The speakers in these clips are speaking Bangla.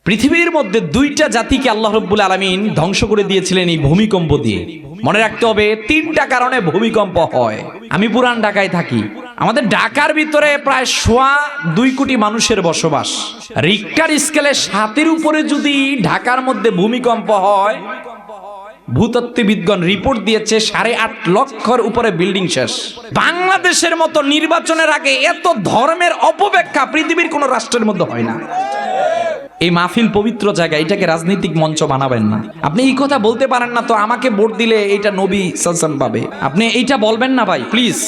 পৃথিবীর মধ্যে দুইটা জাতিকে আল্লাহ রাব্বুল আলামিন ধ্বংস করে দিয়েছিলেন এই ভূমিকম্প দিয়ে। মনে রাখতে হবে তিনটা কারণে ভূমিকম্প হয়। আমি পুরান ঢাকায় থাকি, আমাদের ঢাকার ভিতরে প্রায় 2.25 কোটি মানুষের বসবাস। রিক্টার স্কেলে 7-এর উপরে যদি ঢাকার মধ্যে ভূমিকম্প হয়, ভূতত্ত্ববিদগণ রিপোর্ট দিয়েছে 8.5 লক্ষের উপরে বিল্ডিং শেষ। বাংলাদেশের মতো নির্বাচনের আগে এত ধর্মের অপব্যাখ্যা পৃথিবীর কোন রাষ্ট্রের মধ্যে হয় না। এই মাহফিল পবিত্র জায়গা, এটাকে রাজনৈতিক মঞ্চ বানাবেন না। আপনি এই কথা বলতে পারেন না তো আমাকে ভোট দিলে এটা নবী সাল্লাল্লাহু পাবে, আপনি এইটা বলবেন না ভাই প্লিজ,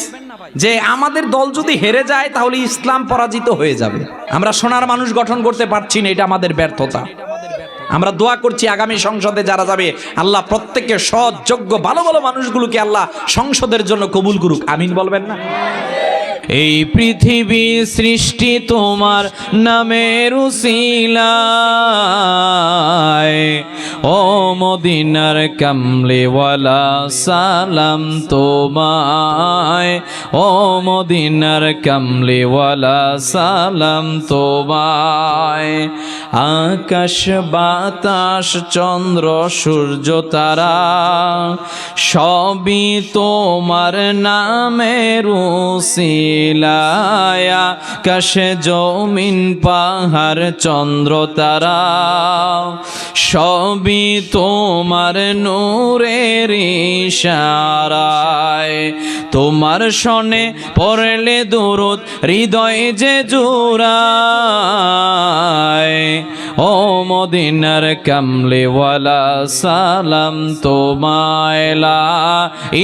যে আমাদের দল যদি হেরে যায় তাহলে ইসলাম পরাজিত হয়ে যাবে। আমরা সোনার মানুষ গঠন করতে পারছি না, এটা আমাদের ব্যর্থতা। আমরা দোয়া করছি আগামী সংসদে যারা যাবে আল্লাহ প্রত্যেককে সৎ যোগ্য ভালো ভালো মানুষগুলোকে আল্লাহ সংসদের জন্য কবুল করুক, আমিন বলবেন না? এই পৃথিবী সৃষ্টি তোমার নামের উসিলায়, ও মদিনার কামলিওয়ালা সালাম তোমায়, ও মদিনার কামলিওয়ালা সালাম তোমায়। আকাশ বাতাস চন্দ্র সূর্য তারা সবই তোমার নামের উসিলায়, আকাশে জমিন পাহাড় চন্দ্র তারা সবই তোমার নূরের ইশারায়। তোমার শনে পড়লে দুরূদ হৃদয়ে যে জুড়ায়, ও মদিনার কামলিওয়ালা সালাম তোমায়। লা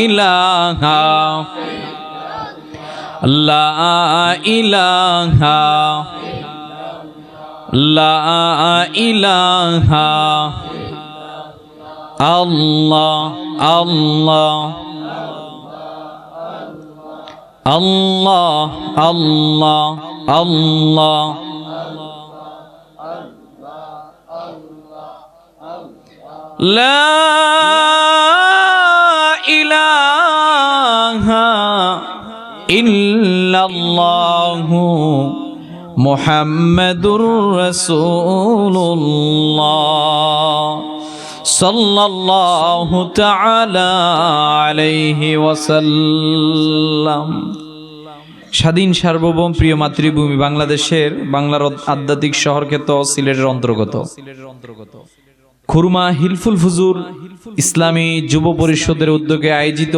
ইলাহা লা ইলাহা লা ইলাহা আল্লাহ আল্লাহ আল্লাহ আল্লাহ আল্লাহ। লা ইলাহা ইল্লাল্লাহু মুহাম্মাদুর রাসূলুল্লাহ সাল্লাল্লাহু তাআলা আলাইহি ওয়াসাল্লাম। স্বাধীন সার্বভৌম প্রিয় মাতৃভূমি বাংলাদেশের বাংলার আধ্যাত্মিক শহরখ্যাত সিলেটের অন্তর্গত খুরমা হিলফুল ফুজুর ইসলামী যুব পরিষদের উদ্যোগে আয়োজিত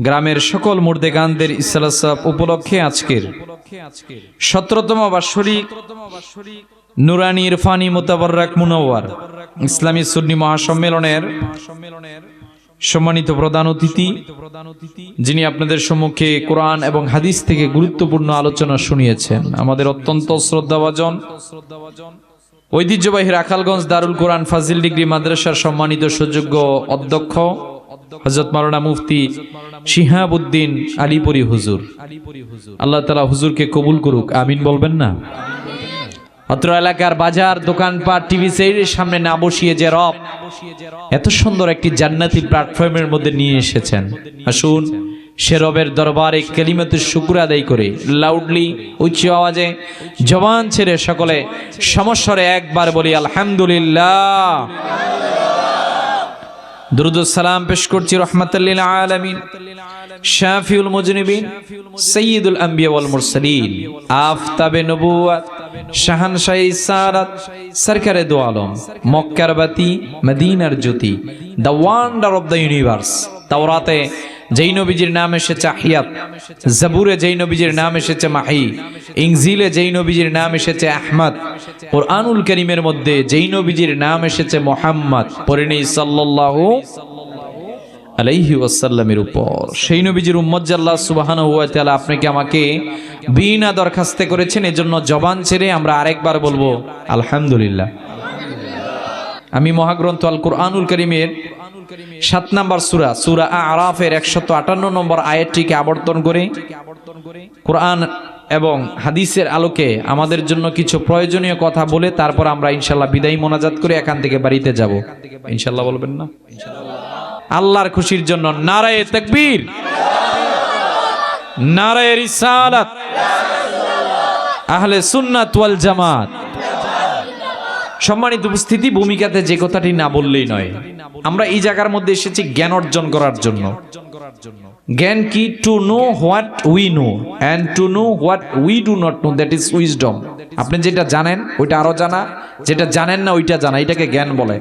গ্রামের সকল মুর্দেগানদের ইসলাম উপলক্ষে আজকের 17তম বার্ষিক নুরানি ইরফানি মুতাবাররাক মুনাওয়ার ইসলামী সুন্নি মহাসম্মেলনের সম্মানিত প্রধান অতিথি, যিনি আপনাদের সম্মুখে কোরআন এবং হাদিস থেকে গুরুত্বপূর্ণ আলোচনা শুনিয়েছেন, আমাদের অত্যন্ত শ্রদ্ধাভাজন ঐতিহ্যবাহী রাখালগঞ্জ দারুল কোরআন ফাজিল ডিগ্রি মাদ্রাসার সম্মানিত সুযোগ্য অধ্যক্ষ হযরত মাওলানা মুফতি শিহাবউদ্দিন আলীপুরি হুজুর, আল্লাহ তাআলা হুজুরকে কবুল করুক, আমিন বলবেন না? অত্র এলাকার বাজার দোকানপাট টিভি সেটের সামনে না বসিয়ে যে রব এত সুন্দর একটি জান্নাতি প্ল্যাটফর্মের মধ্যে নিয়ে এসেছেন, আসুন সে রবের দরবারে কালিমাতুশ শুকর আদায় করে লাউডলি উচ্চ আওয়াজে জবান ছেড়ে সকলে সমস্বরে একবার বলি আলহামদুলিল্লাহ। দুরূদ ও সালাম পেশ করছি রাহমাতাল লিল আলামিন, শাফিউল মুজনিবিন, সাইয়্যিদুল আম্বিয়া ওয়াল মুরসালিন, আফতাবে নবুওয়াত, শাহানশাহী ইসারাত, সরকারে দু আলম, মক্কার বাতি, মদিনার জ্যোতি, the wonder of the universe. তাওরাতে যেই নবীজির নাম এসেছে আহিয়াত, জাবুরে যেই নবীজির নাম এসেছে মাহি, ইনজিলে যেই নবীজির নাম এসেছে আহমদ, কুরআনুল কারীমের মধ্যে যেই নবীজির নাম এসেছে মুহাম্মদ, পড়ে নেই সাল্লাল্লাহু আলাইহি ওয়াসাল্লামের উপর। সেই নবীজির উম্মত যে আল্লাহ সুবহানাহু ওয়া তাআলা আপনাকে আমাকে বিনা দরখাস্তে করেছেন, এজন্য জবান ছেড়ে আমরা আরেকবার বলবো আলহামদুলিল্লাহ। আমি মহাগ্রন্থ আল কুরআনুল কারীমের 7 নম্বর সূরা সূরা আরাফের 158 নম্বর আয়াতটিকে আবর্তন করে কোরআন এবং হাদিসের আলোকে আমাদের জন্য কিছু প্রয়োজনীয় কথা বলে তারপর আমরা ইনশাআল্লাহ বিদায়ী মোনাজাত করে এখান থেকে বাড়িতে যাব। ইনশাআল্লাহ বলবেন না? আল্লাহর খুশির জন্য নারায়ে তাকবীর, নারায়ে রিসালাত, আহলে সুন্নাত ওয়াল জামাত। সম্মানিত উপস্থিতি, ভূমিকাতে যে কথাটি না বললেই নয়, আমরা এই জায়গার মধ্যে এসেছি জ্ঞান অর্জন করার জন্য। জ্ঞান কি? To know what we know and to know what we do not know, that is wisdom. আপনি যেটা জানেন ওইটা আরো জানা, যেটা জানেন না ওইটা জানা, এটাকে জ্ঞান বলে।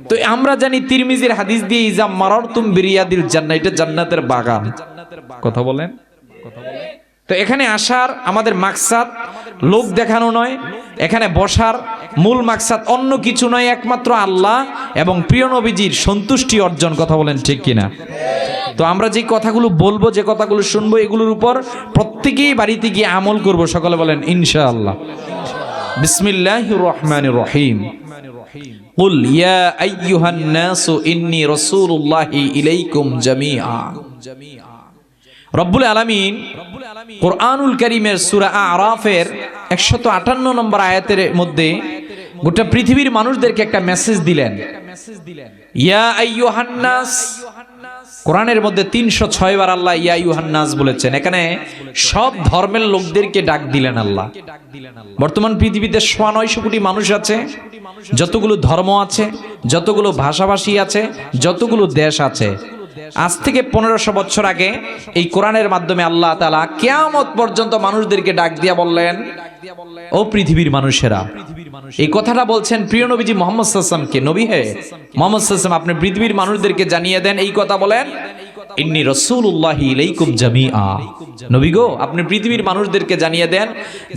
তো আমরা জানি তিরমিজির হাদিস দিয়ে ইজা মারারতুম বিরিয়াদিল জান্নাহ, এটা জান্নাতের বাগান। কথা বলেন। তো এখানে আসার আমাদের মাকসাদ লোক দেখানো নয়, এখানে বসার মূল মাকসাদ অন্য কিছু নয়, একমাত্র আল্লাহ এবং প্রিয় নবীজির সন্তুষ্টি অর্জন। কথা বলেন ঠিক কিনা? তো আমরা যে কথাগুলো বলবো, যে কথাগুলো শুনবো, এগুলোর উপর প্রত্যেকেই বাড়িতে গিয়ে আমল করব। সকলে বলেন ইনশাআল্লাহ। বিসমিল্লাহির রহমানির রহিম। কুল ইয়া আইয়ুহান নাসু ইন্নী রাসূলুল্লাহি ইলাইকুম জামিআ। রব্বুল আলামিন কোরআনুল কারীমের সূরা আরাফের 158 নম্বর আয়াতের মধ্যে গোটা পৃথিবীর মানুষদেরকে একটা মেসেজ দিলেন, ইয়া আইয়ুহান নাস। কোরআনের মধ্যে 306 বার আল্লাহ ইয়া আইয়ুহান নাস বলেছেন। এখানে সব ধর্মের লোকদেরকে ডাক দিলেন আল্লাহ। বর্তমান পৃথিবীতে 900 কোটি মানুষ আছে, যতগুলো ধর্ম আছে, যতগুলো ভাষাভাষী আছে, যতগুলো দেশ আছে, আজ থেকে 1500 বছর আগে এই কোরআনের মাধ্যমে আল্লাহ তাআলা কিয়ামত পর্যন্ত মানুষদেরকে ডাক দিয়া বললেন, ও পৃথিবীর মানুষেরা। এই কথাটা বলছেন প্রিয় নবীজি মুহাম্মদ সাল্লাল্লাহু আলাইহি ওয়াসাল্লামকে। নবী হে মুহাম্মদ সাল্লাল্লাহু আলাইহি ওয়াসাল্লাম, আপনি পৃথিবীর মানুষদেরকে জানিয়ে দেন, এই কথা বলেন, ইন্নী রাসূলুল্লাহি ইলাইকুম জামিআ। নবী গো, আপনি পৃথিবীর মানুষদেরকে জানিয়ে দেন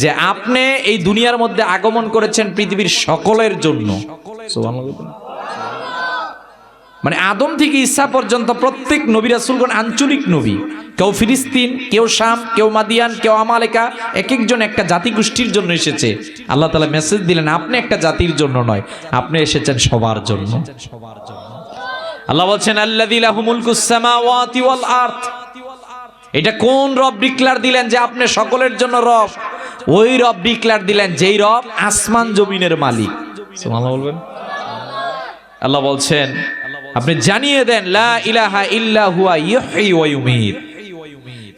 যে আপনি এই দুনিয়ার মধ্যে আগমন করেছেন পৃথিবীর সকলের জন্য। সুবহানাল্লাহ। মানে আদম থেকে ঈসা পর্যন্ত প্রত্যেক নবী রাসূলগণ আঞ্চলিক নবী। কেউ ফিলিস্তিন, কেউ শাম, কেউ মাদিয়ান, কেউ আমালেকা, এক একজন একটা জাতিগোষ্ঠীর জন্য এসেছে। আল্লাহ তাআলা মেসেজ দিলেন, আপনি একটা জাতির জন্য নয়, আপনি এসেছেন সবার জন্য। আল্লাহ বলছেন, আল্লাযী লাহু মুলকুস সামাওয়াতি ওয়াল আরদ। এটা কোন রব ডিক্লার দিলেন যে আপনি সকলের জন্য রব? ওই রব ডিক্লার দিলেন যেই রব আসমান জমিনের মালিক। সুবহানাল্লাহ বলবেন। আল্লাহ বলছেন, আপনি জানিয়ে দেন লা ইলাহা ইল্লা হুয়া ইহয়ি ওয়া ইউমীত,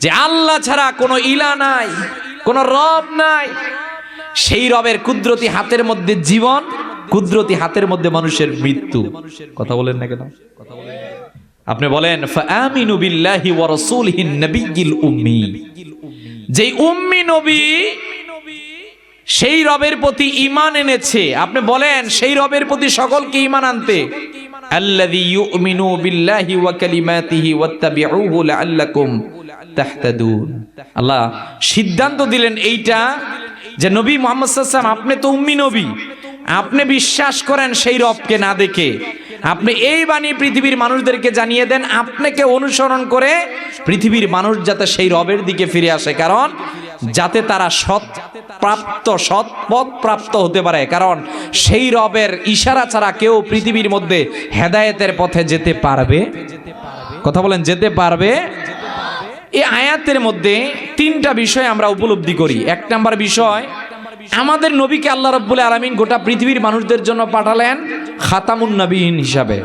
যে আল্লাহ ছাড়া কোনো ইলাহ নাই, কোনো রব নাই। সেই রবের কুদরতি হাতের মধ্যে জীবন, কুদরতি হাতের মধ্যে মানুষের মৃত্যু। কথা বলেন না কেন? আপনি বলেন ফাআমিনু বিল্লাহি ওয়া রাসূলিহিন নাবিয়্যিল উম্মি। যেই উম্মি নবী সেই রবের প্রতি ঈমান এনেছে, আপনি বলেন সেই রবের প্রতি সকলকে ঈমান আনতে। আল্লাযী ইউমিনু বিল্লাহি ওয়া কালিমাতিহি ওয়াত্তাবিউহু লাআল্লাকুম তাহতাদুন। আল্লাহ সিদ্ধান্ত দিলেন এইটা যে নবী মুহাম্মদ সাল্লাল্লাহু আলাইহি ওয়াসাল্লাম, আপনি তো উম্মি নবী, আপনি বিশ্বাস করেন সেই রবকে না দেখে। আপনি এই বাণী পৃথিবীর মানুষদেরকে জানিয়ে দেন, আপনাকে অনুসরণ করে পৃথিবীর মানুষ যাতে সেই রবের দিকে ফিরে আসে, কারণ যাতে তারা সৎ পথ প্রাপ্ত হতে পারে। কারণ সেই রবের ইশারা ছাড়া কেউ পৃথিবীর মধ্যে হেদায়েতের পথে যেতে পারবে? কথা বলেন, যেতে পারবে? এই আয়াতের মধ্যে 3টা বিষয় আমরা উপলব্ধি করি। 1 নাম্বার বিষয়, আমাদের নবীকে আল্লাহ রাব্বুল আলামিন গোটা পৃথিবীর মানুষদের জন্য পাঠালেন খাতামুন নবীন হিসাবে।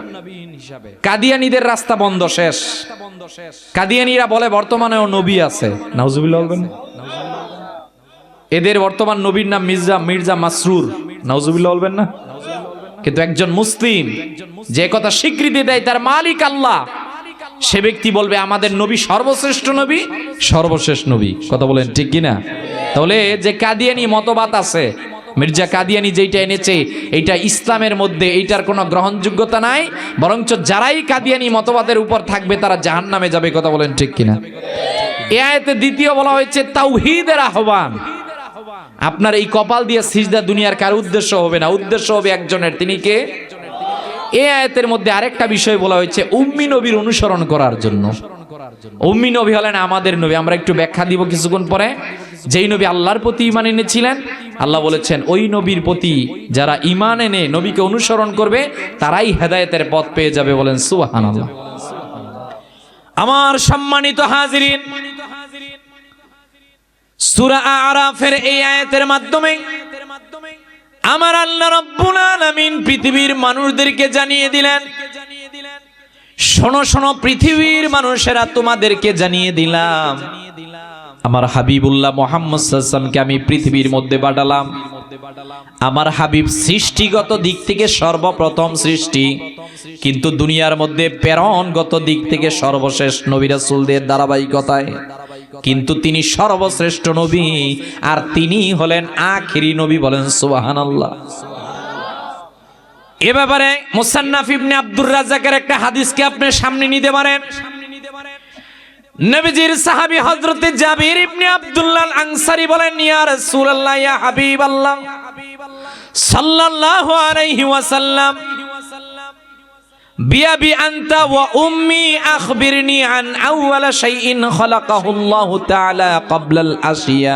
কাদিয়ানীদের রাস্তা বন্ধ, শেষ। কাদিয়ানীরা বলে বর্তমানেও নবী আছে। নাউজুবিল্লাহ বলবেন। এদের বর্তমান নবীর নাম মির্জা মাসরুর। নাউজুবিল্লাহ বলবেন না? কিন্তু একজন মুসলিম যে কথা স্বীকৃতি দেয় তার মালিক আল্লাহ, সে ব্যক্তি বলবে আমাদের নবী সর্বশ্রেষ্ঠ নবী, সর্বশেষ নবী। কথা বলেন ঠিক কিনা? তাহলে যে কাদিয়ানী মতবাদ আছে, মির্জা কাদিয়ানী যেটা এনেছে, এইটা ইসলামের মধ্যে এইটার কোনো গ্রহণযোগ্যতা নাই, বরঞ্চ যারাই কাদিয়ানী মতবাদের উপর থাকবে তারা জাহান্নামে যাবে। কথা বলেন ঠিক কিনা? এই আয়াতে দ্বিতীয় বলা হয়েছে তাওহীদের আহ্বান। আপনার এই কপাল দিয়ে সিজদা দুনিয়ার কার উদ্দেশ্য হবে না, উদ্দেশ্য হবে একজনের, তিনি কে? এই আয়াতের মধ্যে আরেকটা বিষয় বলা হয়েছে উম্মি নবীর অনুসরণ করার জন্য। উম্মি নবী হলেন আমাদের নবী। আমরা একটু ব্যাখ্যা দিব কিছুক্ষণ পরে। যেই নবী আল্লাহর প্রতি ঈমান এনেছিলেন, আল্লাহ বলেছেন ওই নবীর প্রতি যারা ঈমান এনে নবীকে অনুসরণ করবে তারাই হেদায়েতের পথ পেয়ে যাবে। বলেন সুবহানাল্লাহ। আমার সম্মানিত হাজিরিন, সূরা আরাফের এই আয়াতের মাধ্যমে আমার আল্লাহ রাব্বুল আলামিন পৃথিবীর মানুষদেরকে জানিয়ে দিলেন, শোনো শোনো পৃথিবীর মানুষেরা, তোমাদেরকে জানিয়ে দিলাম আমার হাবিবুল্লাহ মুহাম্মদ সাল্লাল্লাহু আলাইহি ওয়াসাল্লামকে আমি পৃথিবীর মধ্যে পাঠালাম আমার হাবিব সৃষ্টিগত দিক থেকে সর্বপ্রথম সৃষ্টি, কিন্তু দুনিয়ার মধ্যে প্রেরণগত দিক থেকে সর্বশেষ নবী রাসূলদের ধারাবাহিকতায়, কিন্তু তিনি সর্বশ্রেষ্ঠ নবী আর তিনি হলেন আখিরি নবী। বলেন সুবহানাল্লাহ। এ ব্যাপারে মুসান্নাফ ইবনে আব্দুর রাজ্জাকের একটা হাদিসকে আপনি সামনে নিতে পারেন। নবীজির সাহাবী হযরতে জাবির ইবনে আব্দুল্লাহ আল আনসারী বলেন, ইয়া রাসূলুল্লাহ, ইয়া হাবিবাল্লাহ সাল্লাল্লাহু আলাইহি ওয়াসাল্লাম, বিআবি আনতা ওয়া উম্মি আখবিরনি আন আউওয়াল শাইইন খালাকাহুল্লাহু তাআলা ক্বাবলাল আশিয়া।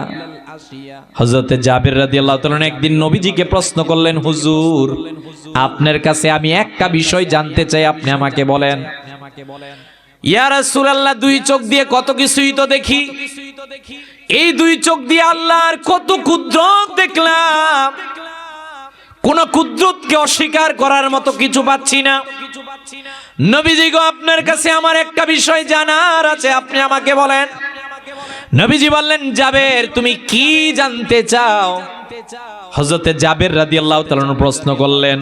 হযরতে জাবির রাদিয়াল্লাহু তাআলা একদিন নবীজিকে প্রশ্ন করলেন, হুজুর, আপনার কাছে আমি একটা বিষয় জানতে চাই, আপনি আমাকে বলেন। ইয়া রাসূলুল্লাহ, দুই চোখ দিয়ে কত কিছুই তো দেখি, এই দুই চোখ দিয়ে আল্লাহর কত কুদরত দেখলাম, কোন কুদরতকে অস্বীকার করার মতো কিছু পাচ্ছি না। নবীজি গো, আপনার কাছে আমার একটা বিষয় জানার আছে, আপনি আমাকে বলেন। নবীজি বললেন, জাবের, তুমি কি জানতে চাও? হযরতে জাবের রাদিয়াল্লাহু তাআলা প্রশ্ন করলেন,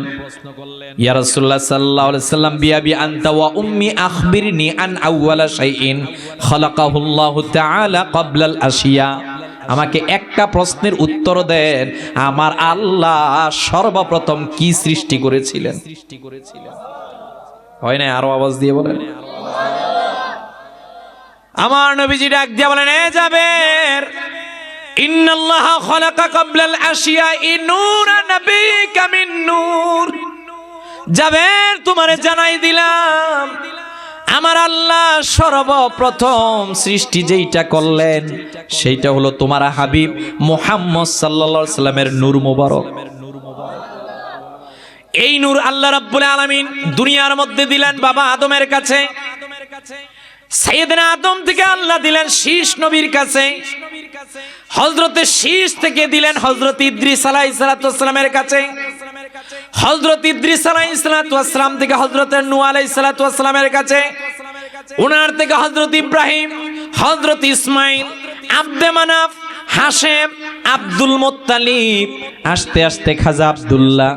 ইয়া রাসূলুল্লাহ সাল্লাল্লাহু আলাইহি ওয়াসাল্লাম, বিআবি আনতা ওয়া উম্মি আখবিরনি আন আউওয়ালা শাইইন খালাকাহুল্লাহু তাআলা ক্বাবলাল আশিয়া। আমাকে একটা প্রশ্নের উত্তর দেন, আমার আল্লাহ সর্বপ্রথম কি সৃষ্টি করেছিলেন? হয় না? আরো আওয়াজ দিয়ে বলেন। আমার নবীজি ডাক দিয়ে বলেন, এ জাবের, ইন্নাল্লাহা খালাকা ক্বাবলাল আশিয়াই নূরান নাবিকা মিন নূর। জাবের, তোমারে জানাই দিলাম, আমার আল্লাহ সর্বপ্রথম সৃষ্টি যেইটা করলেন সেইটা হলো তোমার হাবিব মুহাম্মদ সাল্লাল্লাহু আলাইহি সাল্লামের নূর মুবারক। এই নূর আল্লাহ রাব্বুল আলামিন দুনিয়ার মধ্যে দিলেন বাবা আদমের কাছে। সাইয়েদনা আদম থেকে আল্লাহ দিলেন শীষ নবীর কাছে, হযরতে শীষ থেকে দিলেন হযরত ইদ্রিস আলাইহিস সালাতু ওয়াস সালামের কাছে, হযরত ইদ্রিস আলাইহিস সালাতু ওয়াস সালাম থেকে হযরত নূহ আলাইহিস সালাতু ওয়াস সালামের কাছে, ওনার থেকে হযরত ইব্রাহিম, হযরত ইসমাইল, আব্দে মানাফ, হাশেম, আব্দুল মুত্তালিব, আস্তে আস্তে খাজা আব্দুল্লাহ।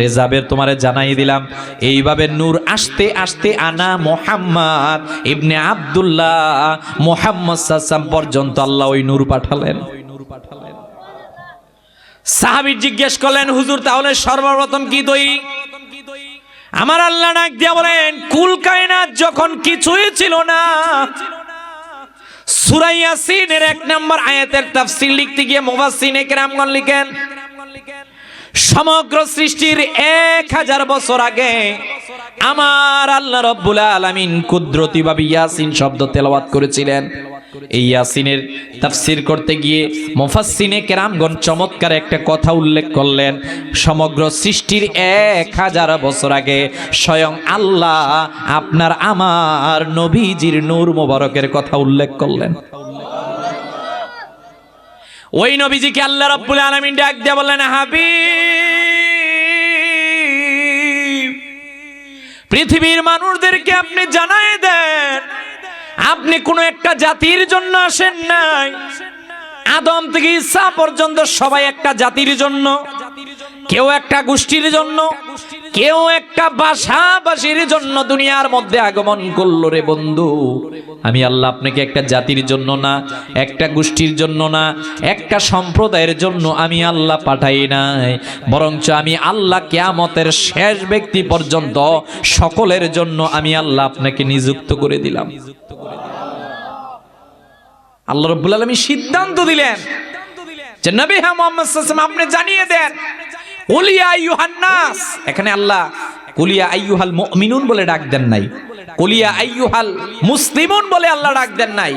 রেজাবের, তোমারে জানাই দিলাম, এইভাবে নূর আস্তে আস্তে আনা মুহাম্মদ ইবনে আব্দুল্লাহ মুহাম্মদ সাল্লাল্লাহু পর্যন্ত আল্লাহ ওই নূর পাঠালেন। সাহাবী জিজ্ঞেস করলেন, হুজুর, তাহলে সর্বপ্রথম কি তৈরি? আমার আল্লাহ ডাক দিয়া বলেন, কুল কায়নাত যখন কিছুই ছিল না, সূরা ইয়াসিনের 1 নম্বর আয়াতের তাফসীর লিখতে গিয়ে মুফাসসিরিনে কেরামগণ লিখেন, সমগ্র সৃষ্টির 1000 বছর আগে আমার আল্লাহ রাব্বুল আলামিন কুদরতি ভাবে ইয়াসিন শব্দ তেলাওয়াত করেছিলেন। এই ইয়াসিনের তাফসীর করতে গিয়ে মুফাসসিরিনে কেরামগণ চমৎকার একটা কথা উল্লেখ করলেন, সমগ্র সৃষ্টির 1000 বছর আগে স্বয়ং আল্লাহ আপনার আমার নবীজির নূর মোবারকের কথা উল্লেখ করলেন। ওই নবীজিকে আল্লাহ রাব্বুল আলামিন ডাক দিয়ে বললেন, হাবিব, পৃথিবীর মানুষদেরকে আপনি জানায় দেন, আপনি কোন একটা জাতির জন্য আসেন নাই, আদম থেকে ঈসা পর্যন্ত সবাই একটা জাতির জন্য, কেউ একটা গোষ্ঠীর জন্য, কেউ একটা ভাষাভাষীর জন্য দুনিয়ার মধ্যে আগমন করলো রে বন্ধু। আমি আল্লাহ আপনাকে একটা জাতির জন্য না, একটা গোষ্ঠীর জন্য না, একটা সম্প্রদায়ের জন্য আমি আল্লাহ পাঠাই নাই, বরঞ্চ আমি আল্লাহ কিয়ামতের শেষ ব্যক্তি পর্যন্ত সকলের জন্য আমি আল্লাহ আপনাকে নিযুক্ত করে দিলাম। আল্লাহ রাব্বুল আলামিন সিদ্ধান্ত দিলেন যে নবী মুহাম্মদ সাল্লাল্লাহু আলাইহি ওয়াসাল্লাম আপনি জানিয়ে দেন, কুলিয়া আইয়ুহান নাস। এখানে আল্লাহ কুলিয়া আইয়ুহাল মুমিনুন বলে ডাক দেন নাই, কুলিয়া আইয়ুহাল মুসলিমুন বলে আল্লাহ ডাক দেন নাই,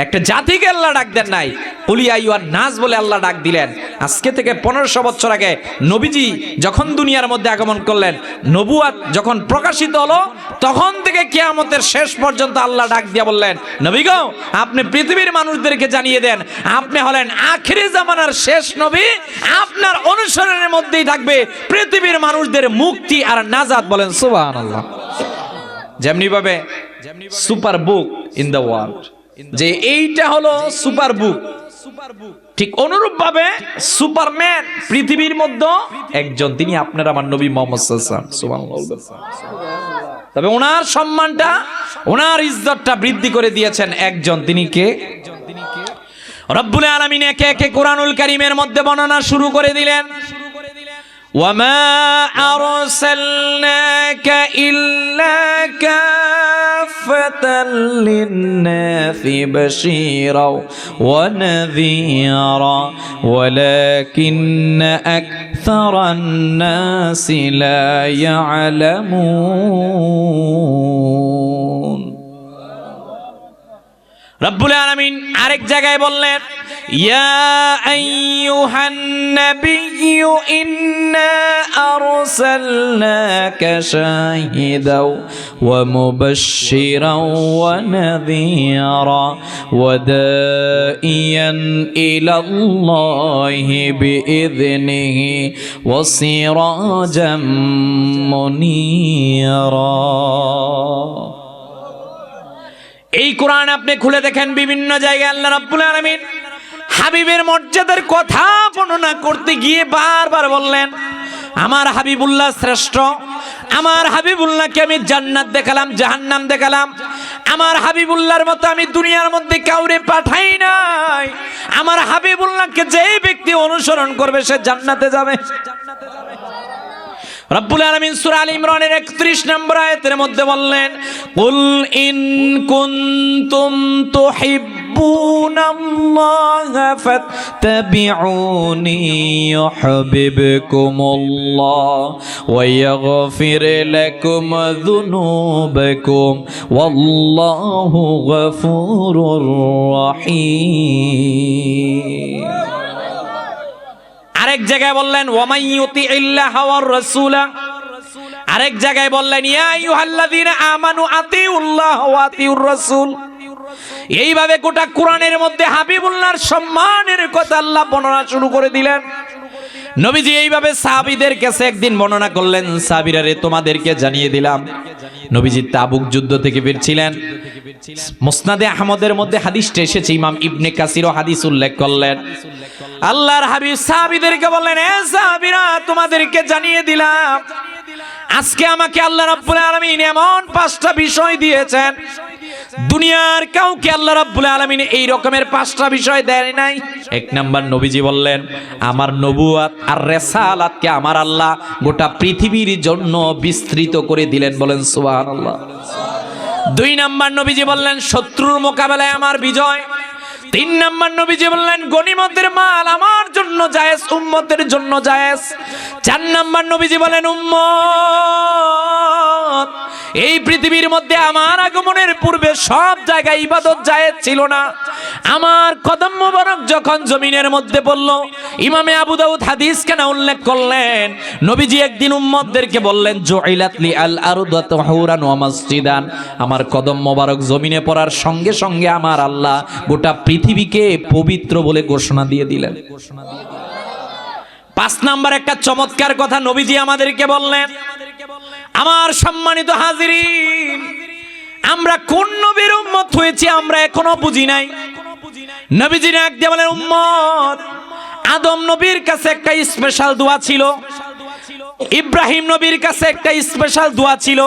একটা জাতিকে আল্লাহ ডাক দেন নাই, কুলিয়া আইয়ুহান নাস বলে আল্লাহ ডাক দিলেন। আজকে থেকে 1500 বছর আগে নবীজি যখন দুনিয়ার মধ্যে আগমন করলেন, নবুয়াত যখন প্রকাশিত হলো, তখন থেকে কিয়ামতের শেষ পর্যন্ত আল্লাহ ডাক দিয়ে বললেন, নবী গো, আপনি পৃথিবীর মানুষদেরকে জানিয়ে দেন, আপনি হলেন আখিরি জামানার শেষ নবী, আপনার অনুসরণের মধ্যেই থাকবে পৃথিবীর মানুষদের মুক্তি আর নাজাত। বলেন সুবহানাল্লাহ। যেমনি ভাবে super book in the world, যে এইটা হলো সুপার বুক, ঠিক অনুরূপ ভাবে সুপারম্যান পৃথিবীর মধ্যে একজন, তিনি আপনার আমার নবী মুহাম্মদ সাল্লাল্লাহু আলাইহি ওয়াসাল্লাম। সুবহানাল্লাহ। তবে ওনার সম্মানটা, ওনার ইজ্জতটা বৃদ্ধি করে দিয়েছেন একজন, তিনি কে? রব্বুল আলামিন একে একে কোরআনুল কারীমের মধ্যে বর্ণনা শুরু করে দিলেন। ওয়ামা আরসালনাকা ইল্লা কাফাতাল লিন্নাসি বাশীরা ওয়া নাযীরা ওয়ালাকিন্না আকসারান নাসি লা ইয়ালামুন। রব্বুল আলামিন আরেক জায়গায় বললেন, ইয়া আইয়ুহান নাবিয়্যু ইন্না আরসালনাকা শাহিদাও ওয়া মুবাশশিরাও ওয়া নাযীরা ওয়া দাইয়ান ইলাল্লাহি বিইযনিহি ওয়া সিরাজাম মুনীরা। এই কোরআন আপনি খুলে দেখেন, বিভিন্ন জায়গায় আল্লাহ রাব্বুল আলামিন হাবিবের মর্যাদার কথা বর্ণনা করতে গিয়ে বারবার বললেন, আমার হাবিবুল্লাহ শ্রেষ্ঠ, আমার হাবিবুল্লাহকে আমি জান্নাত দেখালাম, জাহান্নাম দেখালাম, আমার হাবিবুল্লাহর মতো আমি দুনিয়ার মধ্যে কাউরে পাঠাই নাই, আমার হাবিবুল্লাহকে যে ব্যক্তি অনুসরণ করবে সে জান্নাতে যাবে। রব্বুল আলামিন সূরা আল ইমরানের 31 নম্বর আয়াতের মধ্যে বললেন, কুল ইন কুনতুম তুহিব্বুনাল্লাহা ফাত্তাবিউনি ইউহিব্বুকুমুল্লাহ ওয়া ইয়াগফির লাকুম যুনুবাকুম ওয়াল্লাহু গফুরুর রহিম। আরেক জায়গায় বললেন, ওয়ামাই ইউতিইল্লাহ ওয়ার রাসূলা। আরেক জায়গায় বললেন, ইয়া আইয়ুহাল্লাযীনা আমানু আতিউল্লাহ ওয়া আতিউর রাসূল। এইভাবে গোটা কোরআনের মধ্যে হাবিবুল্লাহর সম্মানের কথা আল্লাহ বর্ণনা শুরু করে দিলেন। নবীজি এইভাবে সাহাবীদের কাছে একদিন বর্ণনা করলেন, সাহাবীরা রে, তোমাদেরকে জানিয়ে দিলাম, নবীজি তাবুক যুদ্ধ থেকে ফিরছিলেন। মুসনাদে আহমদের মধ্যে হাদিসটা এসেছে, ইমাম ইবনে কাসিরও হাদিস উল্লেখ করলেন। আল্লাহর হাবিব সাহাবীদেরকে বললেন, এ সাহাবীরা, তোমাদেরকে জানিয়ে দিলাম, আজকে আমাকে আল্লাহ রাব্বুল আলামিন এমন 5টা বিষয় দিয়েছেন, দুনিয়ার কাউকে আল্লাহ রাব্বুল আলামিন এই রকমের 5টা বিষয় দেয় নাই। 1 নাম্বার, নবীজি বললেন, আমার নবুয়ত আর রিসালাতকে আমার আল্লাহ গোটা পৃথিবীর জন্য বিস্তৃত করে দিলেন, বলেন সুবহানাল্লাহ। 2 নাম্বার, নবীজি বললেন, শত্রুর মোকাবেলায় আমার বিজয়। 3 নাম্বার, নবীজি বললেন, গনিমতের মাল আমার জন্য জায়েজ, উম্মতের জন্য জায়েজ। 4 নাম্বার, নবীজি বলেন, উম্মত, এই পৃথিবীর মধ্যে আমার আগমনের পূর্বে সব জায়গায় ইবাদত জায়েজ ছিল না। আমার কদম মোবারক যখন জমিনের মধ্যে পড়ল, ইমামে আবু দাউদ হাদিস কেন উল্লেখ করলেন, নবীজি একদিন উম্মতদেরকে বললেন, জুইলাত লি আল আরদু তাহুরান ওয়া মাসজিদান। আমার কদম মোবারক জমিনে পড়ার সঙ্গে সঙ্গে আমার আল্লাহ গোটা পৃথিবীকে পবিত্র বলে ঘোষণা দিয়ে দিলেন। 5 নাম্বার একটা চমৎকার কথা নবীজি আমাদেরকে বললেন। আমার সম্মানিত হাজিরিন, আমরা কোন নবীর উম্মত হয়েছি আমরা এখনো বুঝি নাই। নবীজি ডাক দিয়ে বলেন, উম্মত, আদম নবীর কাছে একটা স্পেশাল দোয়া ছিল, ইব্রাহিম নবীর কাছে একটা স্পেশাল দোয়া ছিল,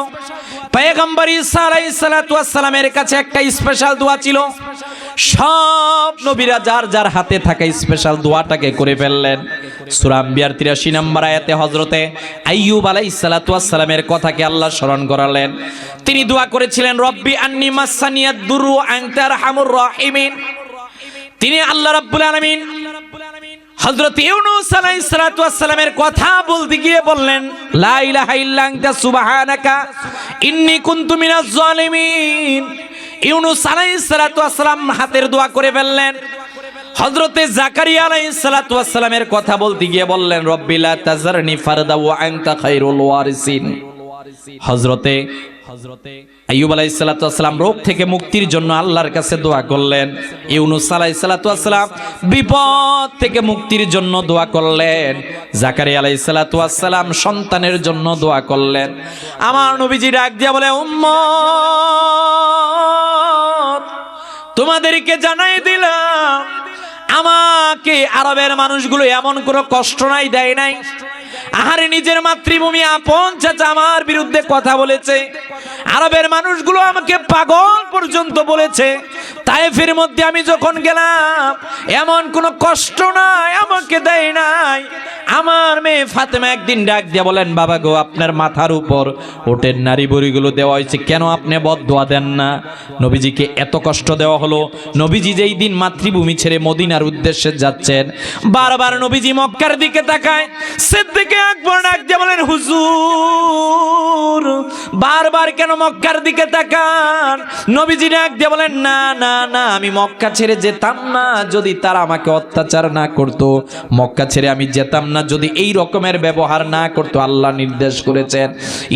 পয়গম্বর ঈসা আলাইহিস সালাতু ওয়াস সালামের কাছে একটা স্পেশাল দোয়া ছিল। সব নবীরা যার যার হাতে থাকা স্পেশাল দোয়াটাকে করে ফেললেন। সূরা আম্বিয়ার 83 নম্বর আয়াতে হযরতে আইয়ুব আলাইহিস সালাতু ওয়াস সালামের কথাকে আল্লাহ স্মরণ করালেন। তিনি দোয়া করেছিলেন, রব্বি আন্নী মাসানিয়াদ দুরু ওয়া আনতা আরহামুর রাহিমিন। তিনি আল্লাহ রাব্বুল আলামিন হযরত ইউনূস আলাইহিস সালাতু ওয়াস সালামের কথা বলতে গিয়ে বললেন, লা ইলাহা ইল্লা আনতা সুবহানাকা ইন্নী কুনতু মিনাজ জালিমিন। ইউনূস আলাইহিস সালাতু ওয়াস সালাম হাতের দোয়া করে ফেললেন। হযরতে জাকারিয়া আলাইহিস সালাতু ওয়াস সালামের কথা বলতে গিয়ে বললেন, রব্বি লা তাযারনি ফারদা ওয়া আনতা খায়রুল ওয়ারিসিন। হযরতে আইয়ুব আলাইহিস সালাতু ওয়াস সালাম রোগ থেকে মুক্তির জন্য আল্লাহর কাছে দোয়া করলেন। ইউনূস আলাইহিস সালাতু ওয়াস সালাম বিপদ থেকে মুক্তির জন্য দোয়া করলেন। জাকারিয়া আলাইহিস সালাতু ওয়াস সালাম সন্তানের জন্য দোয়া করলেন। আমার নবীজি ডাক দিয়া বলে, উম্মত, তোমাদেরকে জানাই দিলাম, আমাকে আরবের মানুষগুলো এমন কোনো কষ্ট নাই দেয় নাই। আহারে নিজের মাতৃভূমি আপন চাচা আমার বিরুদ্ধে কথা বলেছে, আরবের মানুষগুলো আমাকে পাগল পর্যন্ত বলেছে। তায়েফের মধ্যে আমি যখন গেলাম এমন কোনো কষ্ট নাই আমাকে দেয় নাই। আমার মেয়ে ফাতেমা একদিন ডাক দিয়ে বলেন, বাবা গো, আপনার মাথার উপর ওটের নারী বড়িগুলো দেওয়া হয়েছে, কেন আপনি বদদোয়া দেন না? নবীজিকে এত কষ্ট দেওয়া হলো। নবীজি যেই দিন মাতৃভূমি ছেড়ে মদিনার উদ্দেশ্যে যাচ্ছেন, বারবার নবীজি মক্কার দিকে তাকায়। সিদ্দিক আকবর ডাক দিয়ে বলেন, হুজুর বারবার কেন মক্কার দিকে তাকান? নবীজি ডাক দিয়ে বলেন, না না না, আমি মক্কা ছেড়ে যেতাম না যদি তারা আমাকে অত্যাচার না করত, মক্কা ছেড়ে আমি যেতাম না যদি এই রকমের ব্যবহার না করতো। আল্লাহ নির্দেশ করেছেন।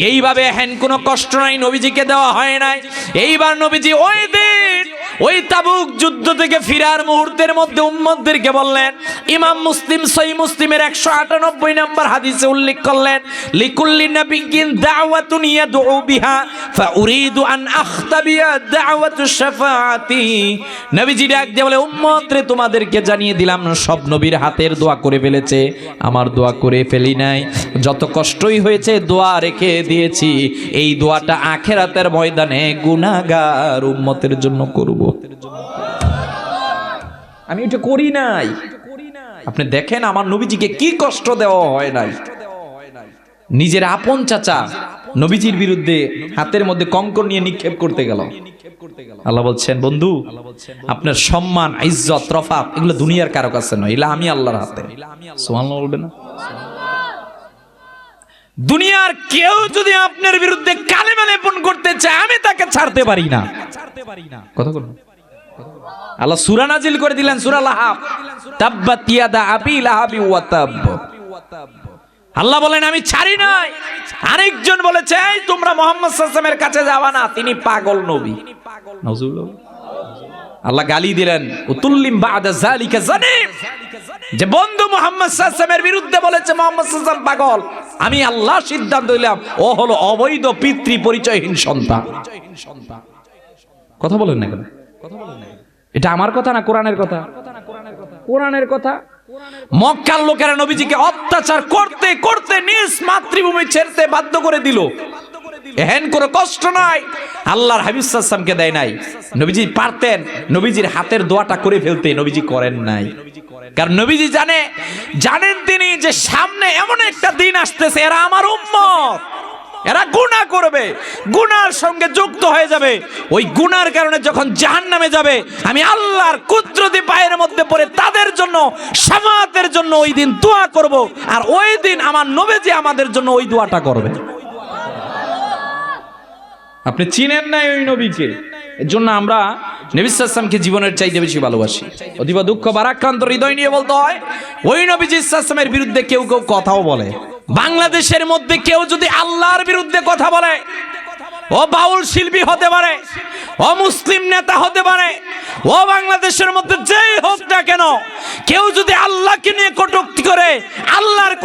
এইভাবে হেন কোনো কষ্ট নাই নবীজিকে দেওয়া হয় নাই। এইবার নবীজি ওই দিন ওই তাবুক যুদ্ধ থেকে ফিরার মুহূর্তের মধ্যে উম্মতদেরকে বললেন, ইমাম মুসলিম সহিহ মুসলিমের 198 নম্বর হাদিসে উল্লেখ করলেন, লিকুল্লি নাবিয়্যিন দাওয়াতুন ইয়াদউ বিহা ফাউরিদু আন আখতাবিয়া দাওয়াতু শাফাআতি। নবীজি ডাক দিয়ে বলে, উম্মত রে, তোমাদেরকে জানিয়ে দিলাম সব নবীর হাতের দোয়া করে ফেলেছে, আমার দোয়া করে ফেলি নাই। যত কষ্টই হয়েছে দোয়া রেখে দিয়েছি, এই দোয়াটা আখিরাতের ময়দানে গুনাহগার উম্মতের জন্য করব। আমি এটা করি নাই। আপনি দেখেন আমার নবীজিকে কি কষ্ট দেওয়া হয় নাই। নিজের আপন চাচা নবীজির বিরুদ্ধে হাতের মধ্যে কঙ্কর নিয়ে নিক্ষেপ করতে গেল। আল্লাহ বলছেন, বন্ধু, আপনার সম্মান, ইজ্জত, রফাত এগুলো দুনিয়ার কারো কাছে নয়, এগুলো আমি আল্লাহর হাতে। সুবহানাল্লাহ বলবেন না? দুনিয়ার কেউ যদি আপনার বিরুদ্ধে কালেমা লেপন করতে চায়, আমি তাকে ছাড়তে পারি না। কথা বলুন। আল্লাহ সূরা নাজিল করে দিলেন, সূরা লাহাব, তাব্বাত ইয়াদা আবি লাহাবি ওয়া তাব। আল্লাহ বলেন, আমি ছাড়ি নাই। আরেকজন বলেছে, এই তোমরা মুহাম্মদ সাল্লাল্লাহু আলাইহি ওয়াসাল্লামের কাছে যাবা না, তিনি পাগল নবী। নাউজুবিল্লাহ। আল্লাহ গালি দিলেন, উতুল্লিম বাদা যালিকা জানিম, যে বন্ধু মুহাম্মদ সাল্লাল্লাহু আলাইহি ওয়াসাল্লামের বিরুদ্ধে বলেছে মুহাম্মদ সাল্লাল্লাহু আলাইহি ওয়াসাল্লাম পাগল, আমি আল্লাহ সিদ্ধান্ত দিলাম ও হলো অবৈধ পিতৃ পরিচয়হীন সন্তান। কথা বলেন না কেন? এটা আমার কথা না কোরআনের কথা? কোরআনের কথা। মক্কার লোকেরা নবীজিকে অত্যাচার করতে করতে নিজ মাতৃভূমি ছেড়তে বাধ্য করে দিল। এহেন কোনো কষ্ট নাই আল্লাহর হাবিব সাল্লাল্লাহু আলাইহি ওয়াসাল্লামকে দেয় নাই। নবীজি পারতেন নবীজির হাতের দোয়াটা করে ফেলতে, নবীজি করেন নাই। কারণ নবীজি জানেন তিনি যে সামনে এমন একটা দিন আসতেছে, এরা আমার উম্মত, এরা গুনাহ করবে, গুনার সঙ্গে যুক্ত হয়ে যাবে। ওই গুনার কারণে যখন জাহান্নামে যাবে, আমি আল্লাহর কুদরতি পায়ের মধ্যে পড়ে তাদের জন্য শাফাআতের জন্য ওই দিন দোয়া করব। আর ওই দিন আমার নবীজি আমাদের জন্য ওই দোয়াটা করবে। আপনি চিনেন নাই ওই নবীকে, এর জন্য আমরা নবী সাল্লাল্লাহু আলাইহি ওয়াসাল্লামকে জীবনের চাইতে বেশি ভালোবাসি। অতীব দুঃখ ভারাক্রান্ত হৃদয় নিয়ে বলতে হয়, ওই নবী সাল্লাল্লাহু আলাইহি ওয়াসাল্লামের বিরুদ্ধে কেউ কেউ কথাও বলে। বাংলাদেশের মধ্যে কেউ যদি আল্লাহর বিরুদ্ধে কথা বলে, ও বাউল শিল্পী হতে পারে, ও মুসলিম নেতা হতে পারে, ও বাংলাদেশের মধ্যে যেই হোক না কেন, কেউ যদি আল্লাহকে নিয়ে কটূক্তি করে, আল্লাহর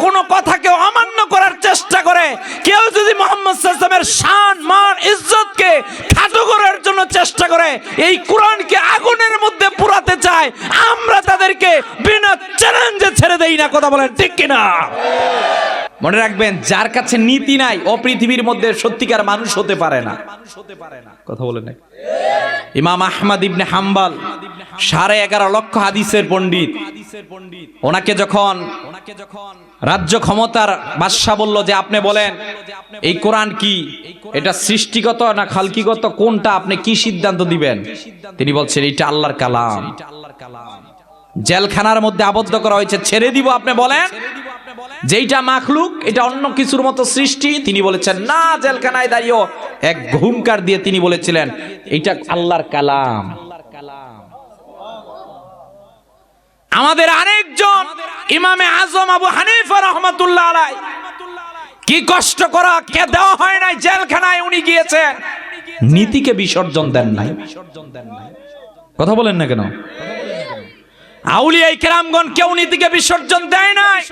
কোনো কথাকে অমান্য করার চেষ্টা করে, কেউ যদি মুহাম্মদ সাল্লাল্লাহু আলাইহি ওয়াসাল্লামের শান, মান, ইজ্জতকে খাটো করার জন্য চেষ্টা করে, এই কোরআনকে আগুনের মধ্যে পুরাতে চায়, আমরা তাদেরকে বিনা চ্যালেঞ্জে ছেড়ে দেই না। কথা বলেন ঠিক কিনা? মনে রাখবেন, যার কাছে নীতি নাই ও পৃথিবীর মধ্যে সত্যিকার মানুষ হতে পারে না। কথা বলেন না? ইমাম আহমদ ইবনে হাম্বল 11.5 লক্ষ হাদিসের পণ্ডিত, ওনাকে যখন রাজ্য ক্ষমতার বাদশা বলল যে আপনি বলেন এই কোরআন কি, এটা সৃষ্টিগত না খালকিগত, কোনটা, আপনি কি সিদ্ধান্ত দিবেন? তিনি বলছেন এটা আল্লাহর কালাম। জেলখানার মধ্যে আবদ্ধ করা হয়েছে, ছেড়ে দিব, আপনি বলেন যেইটা মাখলুক, এটা অন্য কিছুর মতো সৃষ্টি। তিনি বলেছেন না, জেলখানায় দাঁড়িয়েও এক হুঙ্কার দিয়ে তিনি বলেছিলেন এটা আল্লাহর কালাম। আমাদের আরেকজন ইমামে আজম আবু হানিফা রাহমাতুল্লাহ আলাইহি, কি কষ্ট করা কে দেওয়া হয় নাই, জেলখানায় উনি গিয়েছেন, নীতিকে বিসর্জন দেন নাই। কথা বলেন না কেন? আউলিয়া কেরামগণ কেউ নীতিকে বিসর্জন দেয় নাই।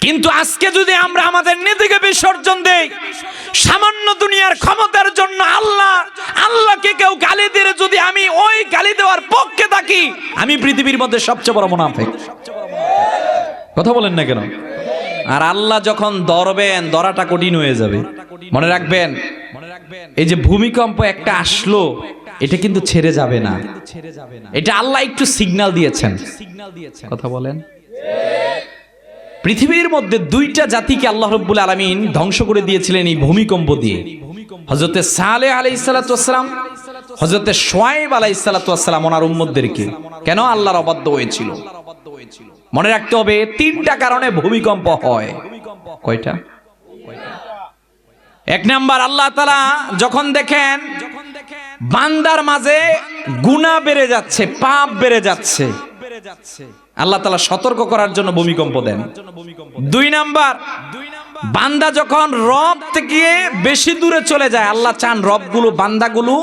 কিন্তু আজকে যদি আমরা আমাদের নীতিকে বিসর্জন দেই, সামান্য দুনিয়ার ক্ষমতার জন্য আল্লাহকে কেউ গালি দিলে যদি আমি ওই গালি দেওয়ার পক্ষে থাকি, থাকি আমি পৃথিবীর মধ্যে সবচেয়ে বড় মুনাফিক। কথা বলেন না কেন? আর আল্লাহ যখন ধরবেন, ধরাটা কঠিন হয়ে যাবে। মনে রাখবেন, এই যে ভূমিকম্প একটা আসলো, এটা কিন্তু ছেড়ে যাবে না। এটা আল্লাহ একটু সিগন্যাল দিয়েছেন। কথা বলেন। পৃথিবীর মধ্যে দুইটা জাতিকে আল্লাহ রাব্বুল আলামিন ধ্বংস করে দিয়েছিলেন এই ভূমিকম্প দিয়ে। হযরতে সালেহ আলাইহিস সালাতু ওয়াস সালাম, হযরতে শুআয়ব আলাইহিস সালাতু ওয়াস সালাম ওনার উম্মতদেরকে কেন আল্লাহর অবাধ্য হয়েছিল? মনে রাখতে হবে তিনটা কারণে ভূমিকম্প হয়। কয়টা? এক নাম্বার, আল্লাহ তাআলা যখন দেখেন বান্দার মাঝে গুনাহ বেড়ে যাচ্ছে, পাপ বেড়ে যাচ্ছে, আল্লাহ তাআলা সতর্ক করার জন্য ভূমিকম্প দেন। দুই নাম্বার, বান্দা যখন রব থেকে বেশি দূরে চলে যায়, আল্লাহ চান রবগুলো, বান্দাগুলো,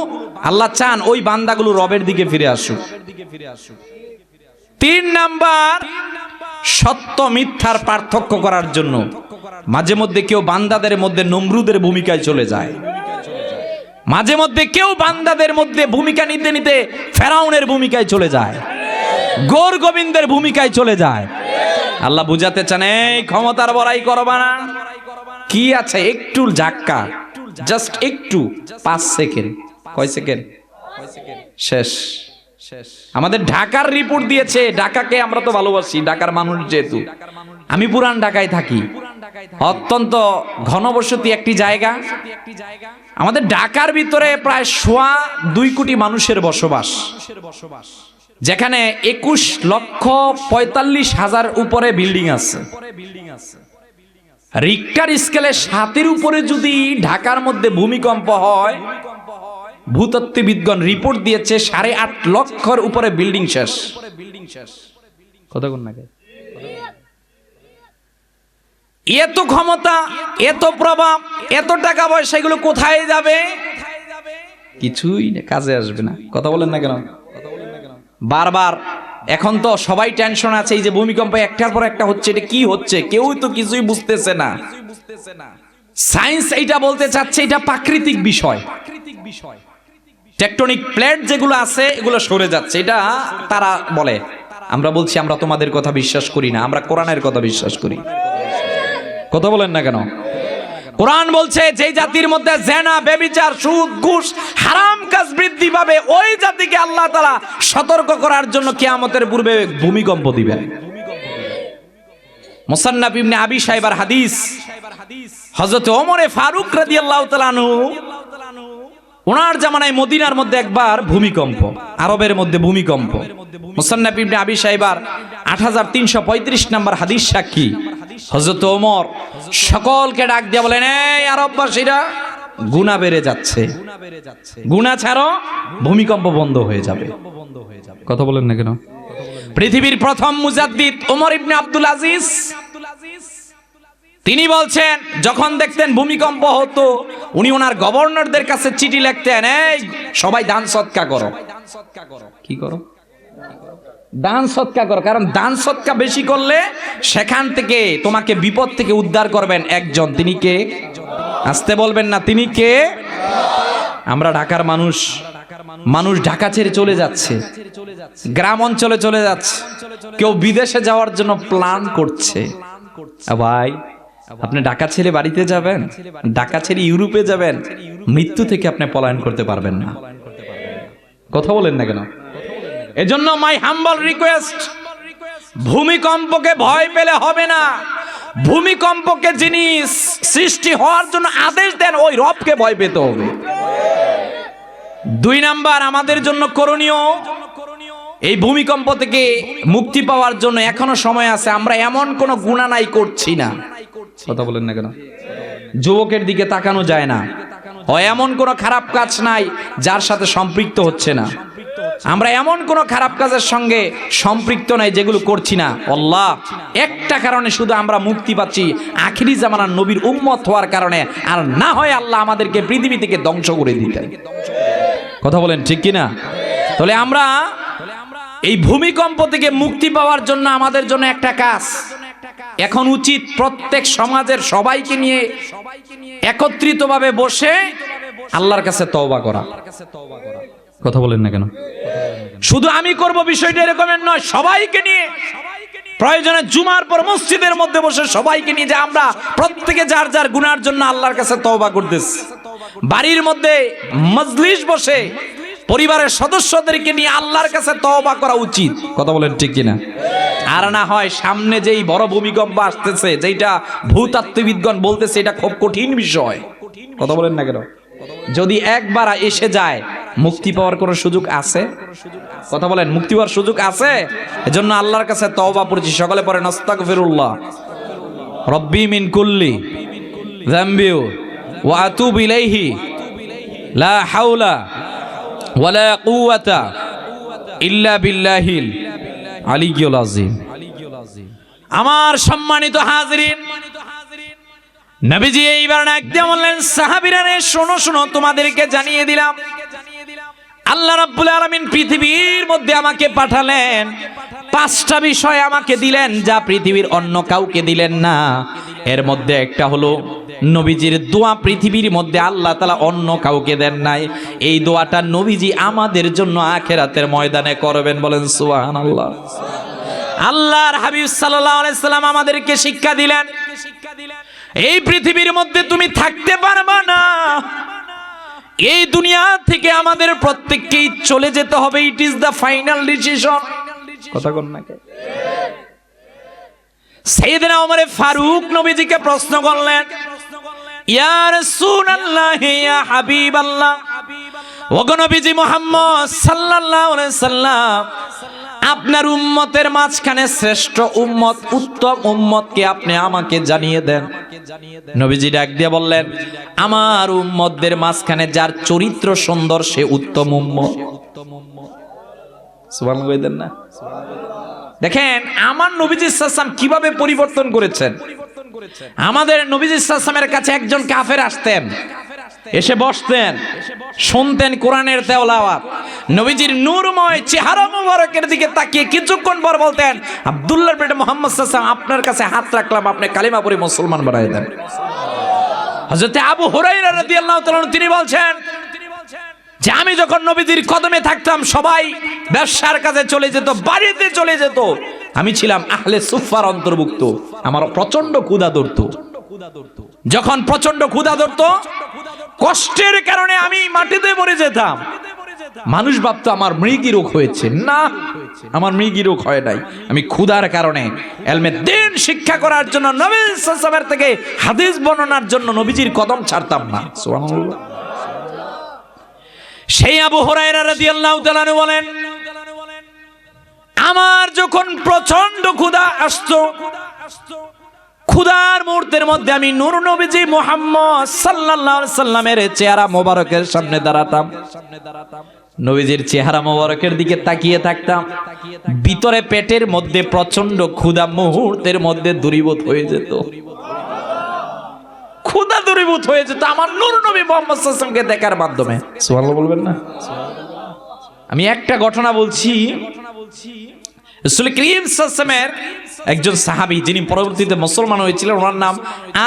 আল্লাহ চান ওই বান্দাগুলো রবের দিকে ফিরে আসুক। তিন নাম্বার, সত্য মিথ্যার পার্থক্য করার জন্য মাঝে মধ্যে কেউ বান্দাদের মধ্যে নমরুদের ভূমিকায় চলে যায়, মাঝে মধ্যে কেউ বান্দাদের মধ্যে ভূমিকা নিতে নিতে ফেরাউনের ভূমিকায় চলে যায়, গোর গোবিন্দের ভূমিকায় চলে যায়। আল্লাহ বুঝাতে চান, এই ক্ষমতার বড়াই করবা না। কি আছে একটু ঝাক্কা, জাস্ট একটু, 5 সেকেন্ড। কয় সেকেন্ড? শেষ। আমাদের ঢাকার রিপোর্ট দিয়েছে, ঢাকাকে আমরা তো ভালোবাসি, ঢাকার মানুষ যেহেতু, আমি পুরান ঢাকায় থাকি, অত্যন্ত ঘনবসতি একটি জায়গা। আমাদের ঢাকার ভিতরে প্রায় 2.25 কোটি মানুষের বসবাস, যেখানে 21,45,000 উপরে বিল্ডিং আছে। রিক্টার স্কেলে 7-এর উপরে যদি ঢাকার মধ্যে ভূমিকম্প হয়, ভূতত্ত্ববিদগণ রিপোর্ট দিয়েছে 8.5 লক্ষের উপরে বিল্ডিং শেষ। কতক্ষণ লাগে? এত ক্ষমতা, এত প্রভাব, এত টাকা পয়সা, এগুলো কোথায় যাবে? কিছুই না, কাজে আসবে না। কথা বলেন না কেন? বারবার এখন তো সবাই টেনশন আছে, এই যে ভূমিকম্প একটার পর একটা হচ্ছে, এটা কি হচ্ছে? কেউ তো কিছুই বুঝতেছে না। সায়েন্স এইটা বলতে চাচ্ছে এটা প্রাকৃতিক বিষয়, টেকটনিক প্লেট যেগুলো আছে এগুলো সরে যাচ্ছে, এটা তারা বলে। আমরা বলছি আমরা তোমাদের কথা বিশ্বাস করি না, আমরা কোরআনের কথা বিশ্বাস করি। কথা বলেন না কেন? কোরআন বলছে যে জাতির মধ্যে জেনা, ব্যভিচার, সুদ, ঘুষ, হারাম কাজ বৃদ্ধি পাবে, ওই জাতিকে আল্লাহ তাআলা সতর্ক করার জন্য কিয়ামতের পূর্বে ভূমিকম্প দিবেন। মুসান্নাফ ইবনে আবি শাইবার হাদিস, হযরত ওমর ফারুক রাদিয়াল্লাহু তাআলা আনহু, ওনার জামানায় মদিনার মধ্যে একবার ভূমিকম্প, আরবের মধ্যে ভূমিকম্প। মুসান্নাফ ইবনে আবি শাইবার 8335 নম্বর হাদিস সাক্ষী, হযরত ওমর সকলকে ডাক দিয়ে বলেন, এই আরববাসীরা, গুনাহ বেড়ে যাচ্ছে, গুনাহ ছাড়ো, ভূমিকম্প বন্ধ হয়ে যাবে। কথা বলেন না কেন? পৃথিবীর প্রথম মুজাদ্দিদ ওমর ইবনে আব্দুল আজিজ, তিনি বলছেন যখন দেখতেন ভূমিকম্প হতো, উনি ওনার গভর্নরদের কাছে চিঠি লিখতেন, এই সবাই দান সদকা করো। কি করো? দান সদকা করো, কারণ দান সদকা বেশি করলে সেখান থেকে তোমাকে বিপদ থেকে উদ্ধার করবেন একজন। তিনি কে? আসতে বলবেন না, তিনি কে? আমরা ঢাকার মানুষ, মানুষ ঢাকা ছেড়ে চলে যাচ্ছে, গ্রাম অঞ্চলে চলে যাচ্ছে, কেউ বিদেশে যাওয়ার জন্য প্ল্যান করছে। ভাই, আপনি ঢাকা ছেড়ে বাড়িতে যাবেন, ঢাকা ছেড়ে ইউরোপে যাবেন, মৃত্যু থেকে আপনি পলায়ন করতে পারবেন না। কথা বলেন না কেন? এজন্য মাই হাম্বল রিকোয়েস্ট, ভূমিকম্পকে ভয় পেলে হবে না। ভূমিকম্পকে যিনি সৃষ্টি হওয়ার জন্য আদেশ দেন, ওই রবকে ভয় পেতে হবে। 2 নাম্বার, আমাদের জন্য করণীয়, এই ভূমিকম্প থেকে মুক্তি পাওয়ার জন্য এখনো সময় আছে। আমরা এমন কোন গুনাহ নাই করছি না। কথা বলেন না কেন? যুবকের দিকে তাকানো যায় না, ও এমন কোন খারাপ কাজ নাই যার সাথে সম্পৃক্ত হচ্ছে না। আমরা এমন কোন খারাপ কাজের সঙ্গে সম্পৃক্ত নাই যেগুলো করছি না। আল্লাহ একটা কারণে শুধু আমরা মুক্তি পাচ্ছি, আখিরি জামানার নবীর উম্মত হওয়ার কারণে, আর না হয় আল্লাহ আমাদেরকে পৃথিবী থেকে ধ্বংস করে দিতেন। কথা বলেন ঠিক কিনা? তাহলে আমরা এই ভূমিকম্প থেকে মুক্তি পাওয়ার জন্য আমাদের জন্য একটা কাজ এখন উচিত, প্রত্যেক সমাজের সবাইকে নিয়ে একত্রিতভাবে বসে আল্লাহর কাছে তওবা করা। কথা বলেন না কেন? শুধু আমি করব বিষয়টা এরকমের নয়, সবাইকে নিয়ে, প্রয়োজনে জুমার পর মসজিদের মধ্যে বসে সবাইকে নিয়ে, যে আমরা প্রত্যেকে যার যার গুনার জন্য আল্লাহর কাছে তওবা করতেছি। বাড়ির মধ্যে মজলিস বসে পরিবারের সদস্যদেরকে নিয়ে আল্লাহর কাছে তওবা করা উচিত। কথা বলেন ঠিক কিনা? আর না হয় সামনে যেই বড় ভূমিকম্প আসতেছে, যেটা ভূতাত্ত্বিকগণ বলতেছে এটা খুব কঠিন বিষয়। কথা বলেন না কেন? যদি একবার এসে যায়, মুক্তি পাওয়ার কোনো সুযোগ আছে? কথা বলেন, মুক্তি পাওয়ার সুযোগ আছে? এজন্য আল্লাহর কাছে তওবা করেছি। সকলে পড়েন আস্তাগফিরুল্লাহ রব্বি মিন কুল্লি যামবি ওয়া আতুবু ইলাইহি লা হাওলা ওয়ালা কুওয়াতা ইল্লা বিল্লাহিল আলিয়্যিল আযীম। আমার সম্মানিত হাজিরিন, নবীজি এইবার ডাক দিয়ে বললেন, সাহাবীরা রে শোনো শোনো, তোমাদেরকে জানিয়ে দিলাম আল্লাহ রাব্বুল আলামিন পৃথিবীর মধ্যে আমাকে পাঠালেন, 5টা বিষয় আমাকে দিলেন যা পৃথিবীর অন্য কাউকে দিলেন না। এর মধ্যে একটা হলো নবীজির দোয়া, পৃথিবীর মধ্যে আল্লাহ তাআলা অন্য কাউকে দেন নাই। এই দোয়াটা নবীজি আমাদের জন্য আখিরাতের ময়দানে করবেন। বলেন সুবহানাল্লাহ। আল্লাহর হাবিব সাল্লাল্লাহু আলাইহি সাল্লাম আমাদেরকে শিক্ষা দিলেন, এই পৃথিবীর মধ্যে তুমি থাকতে পারবা না, এই দুনিয়া থেকে আমাদের প্রত্যেককেই চলে যেতে হবে। It is the final decision. কথা কোন না? সাইয়েদনা ওমর ফারুক নবীজিকে প্রশ্ন করলেন, ইয়া রাসূলুল্লাহ ইয়া হাবিবাল্লাহ, ওগো নবীজি মুহাম্মদ সাল্লাল্লাহু আলাইহি সাল্লাম, আপনার উম্মতের মাঝখানে শ্রেষ্ঠ উম্মত, উত্তম উম্মতকে আপনি আমাকে জানিয়ে দেন। নবীজি ডাক দিয়ে বললেন, আমার উম্মতদের মাঝখানে যার চরিত্র সুন্দর সে উত্তম উম্মত। সুবহানাল্লাহ কইতেন না? দেখেন আমার নবীজি সাল্লাল্লাহু আলাইহি ওয়াসাল্লাম কিভাবে পরিবর্তন করেছেন। আমাদের নবীজি সাল্লাল্লাহু আলাইহি ওয়াসাল্লামের কাছে একজন কাফের আসতেন, এসে বসতেন, শুনতেন কোরআনের তেলাওয়াত, নবীজির নূরময় চেহারা মোবারকের দিকে তাকিয়ে কিছুক্ষণ পর বলতেন, আব্দুল্লাহর পেটে মুহাম্মদ সাল্লাল্লাহু আলাইহি ওয়াসাল্লাম, আপনার কাছে হাত রাখলাম, আপনি কালিমা পড়ে মুসলমান বানায় দেন। হযরত আবু হুরায়রা রাদিয়াল্লাহু তাআলা তিনি বলছেন যে আমি যখন নবীজির কদমে থাকতাম সবাই ব্যবসার কাজে চলে যেত, বাড়িতে চলে যেত, আমি ছিলাম আহলে সুফফার অন্তর্ভুক্ত, আমার প্রচন্ড ক্ষুধা ধরতো। যখন প্রচন্ড ক্ষুধা ধরতো, কষ্টের কারণে আমি মাটিতে পড়ে যেতাম, মানুষ ভাবতো আমার মৃগী রোগ হয়েছে। না, আমার মৃগী রোগ হয় নাই, আমি ক্ষুধার কারণে ইলমে দ্বীন শিক্ষা করার জন্য, নবী সাল্লাল্লাহু আলাইহি ওয়াসাল্লামের থেকে হাদিস বর্ণনার জন্য নবীজির কদম ছাড়তাম না। সুবহানাল্লাহ। সেই আবু হুরায়রা রাদিয়াল্লাহু তাআলা আনহু বলেন, আমার যখন প্রচন্ড ক্ষুধা আসতো, ক্ষুধার মুহূর্তের মধ্যে আমি নূর নবীজি মুহাম্মদ সাল্লাল্লাহু আলাইহি সাল্লামের চেহারা মোবারকের সামনে দাঁড়াতাম, নবীজির চেহারা মোবারকের দিকে তাকিয়ে থাকতাম, ভিতরে পেটের মধ্যে প্রচন্ড ক্ষুধা মুহূর্তের মধ্যে দূরীভূত হয়ে যেত। ক্ষুধা দূরীভূত হয়ে যেত আমার নূর নবী মুহাম্মদ সাল্লাল্লাহু আলাইহি ওয়াসাল্লামকে দেখার মাধ্যমে। সুবহানাল্লাহ বলবেন না? আমি একটা ঘটনা বলছি, রাসূল করিম সাল্লাল্লাহু আলাইহি ওয়াসাল্লামের একজন সাহাবী যিনি পরবর্তীতে মুসলমান হয়েছিলেন, ওনার নাম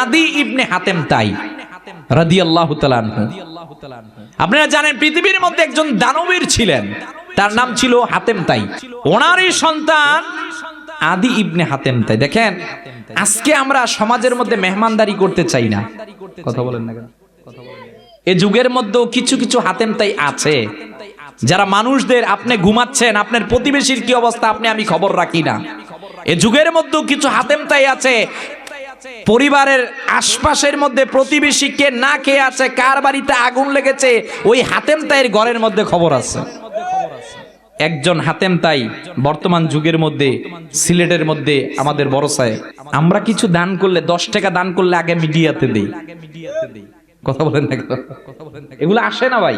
আদি ইবনে হাতেম তাই রাদিয়াল্লাহু তাআলা আনহু। আপনারা জানেন পৃথিবীর মধ্যে একজন দানবীর ছিলেন, তার নাম ছিল হাতেম তাই। ওনারই সন্তান আদি ইবনে হাতেম তাই। দেখেন আজকে আমরা সমাজের মধ্যে মেহমানদারি করতে চাই না। কথা বলেন না কেন? এই যুগের মধ্যেও কিছু কিছু হাতেম তাই আছে যারা মানুষদের, আপনি ঘুমাচ্ছেন, আপনার প্রতিবেশীর কি অবস্থা আপনি আমি খবর রাখি না। এই যুগের মধ্যেও কিছু হাতেম তাই আছে, পরিবারের আশপাশের মধ্যে প্রতিবেশী কে না খেয়ে আছে, কার বাড়িতে আগুন লেগেছে, ওই হাতেম তাইয়ের ঘরের মধ্যে খবর আছে। একজন হাতেম তাই বর্তমান যুগের মধ্যে সিলেটের মধ্যে আমাদের বড় সাহেব, আমরা কিছু দান করলে 10 টাকা দান করলে আগে মিডিয়াতে দেই। কথা বলেন না? এগুলো আসে না ভাই,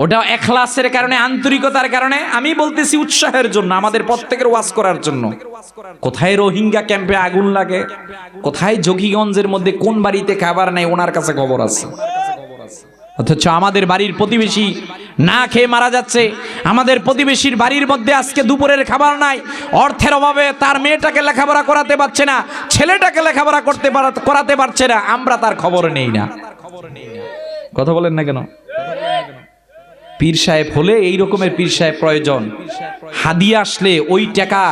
ওটা ইখলাসের কারণে, আন্তরিকতার কারণে। আমি বলতেছি উৎসাহের জন্য, আমাদের প্রত্যেকের ওয়াজ করার জন্য। কোথায় রোহিঙ্গা ক্যাম্পে আগুন লাগে, কোথায় যোগীগঞ্জের মধ্যে কোন বাড়িতে খাবার নাই, ওনার কাছে খবর আছে। অথচ আমাদের বাড়ির প্রতিবেশী না খেয়ে মারা যাচ্ছে, আমাদের প্রতিবেশীর বাড়ির মধ্যে আজকে দুপুরের খাবার নাই, অর্থের অভাবে তার মেয়েটাকে লেখাপড়া করাতে পারছে না, ছেলেটাকে লেখাপড়া করাতে পারছে না, আমরা তার খবর নেই না। কথা বলেন না কেন? পীর সাহেব হলে এই রকমের পীর সাহেব প্রয়োজন। হাদিয়া আসলে ওই টাকা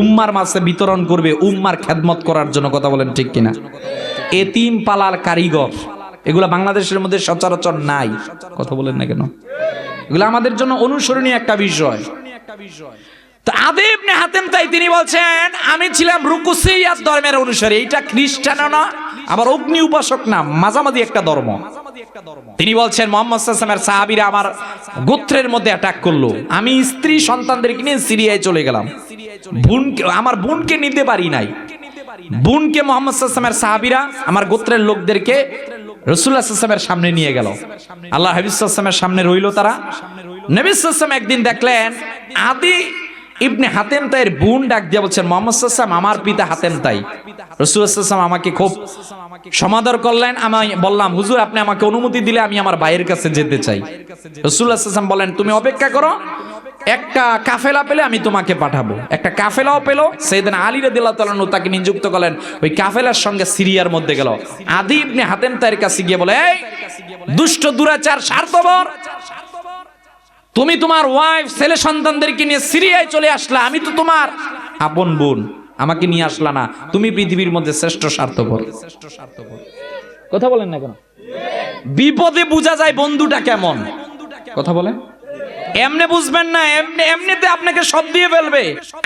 উম্মার মাঝে বিতরণ করবে, উম্মার খেদমত করার জন্য। কথা বলেন ঠিক কিনা? এতিম পালার কারিগর এগুলা বাংলাদেশের মধ্যে সচরাচর নাই। কথা বলেন না কেন? এগুলো আমাদের জন্য অনুসরণীয় একটা বিষয়। তো আদি ইবনে হাতেম তাই তিনি বলছেন, আমি ছিলাম রুকুসিয়াত ধর্মের অনুসারী। এটা খ্রিস্টানও না, আবার অগ্নি উপাসক না, মাঝামাঝি একটা ধর্ম। তিনি বলছেন মুহাম্মদ সাল্লাল্লাহু আলাইহি ওয়াসাল্লামের সাহাবীরা আমার গোত্রের মধ্যে অ্যাটাক করলো, আমি স্ত্রী সন্তানদেরকে নিয়ে সিরিয়ায় চলে গেলাম। আমার বোনকে নিতে পারি নাই। বোনকে মুহাম্মদ সাল্লাল্লাহু আলাইহি ওয়াসাল্লামের সাহাবীরা আমার গোত্রের লোকদেরকে রাসূলুল্লাহ সাল্লাল্লাহু আলাইহি ওয়াসাল্লামের সামনে নিয়ে গেল। আল্লাহ হাবিব সাল্লাল্লাহু আলাইহি ওয়াসাল্লামের সামনে রইল তারা। নবী সাল্লাল্লাহু আলাইহি ওয়াসাল্লাম একদিন দেখলেন আদি ইবনে হাতেম তাইয়ের বোন ডাক দিয়ে বলছেন, মুহাম্মদ সাল্লাল্লাহু আলাইহি ওয়াসাল্লাম আমার পিতা হাতেম তাই। রাসূলুল্লাহ সাল্লাল্লাহু আলাইহি ওয়াসাল্লাম আমাকে খুব সমাদর করলেন। আমি বললাম, হুজুর আপনি আমাকে অনুমতি দিলে আমি আমার ভাইয়ের কাছে যেতে চাই। রাসূলুল্লাহ সাল্লাল্লাহু আলাইহি ওয়াসাল্লাম বলেন, তুমি অপেক্ষা করো, একটা কাফেলা পেলে আমি তোমাকে পাঠাবো। একটা কাফেলাও পেলো। সাইয়েদনা আলী রাদিয়াল্লাহু তাআলা আনহু তাকে নিযুক্ত করলেন, ওই কাফেলার সঙ্গে সিরিয়ার মধ্যে গেল। আদি ইবনে হাতেম তাইয়ের কাছে গিয়ে বলে, এই দুষ্ট দুরাচার স্বার্থপর, তুমি তোমার ওয়াইফ ছেলে সন্তানদেরকে নিয়ে সিরিয়ায় চলে আসলা, আমি তো তোমার আপন বোন, আমাকে নিয়ে আসলা না, তুমি পৃথিবীর মধ্যে শ্রেষ্ঠ স্বার্থপর। কথা বলেন না কেন? বিপদে বোঝা যায় বন্ধুটা কেমন। কথা বলে এমনি বুঝবেন না, এমনিতে আপনাকে সব দিয়ে ফেলবে।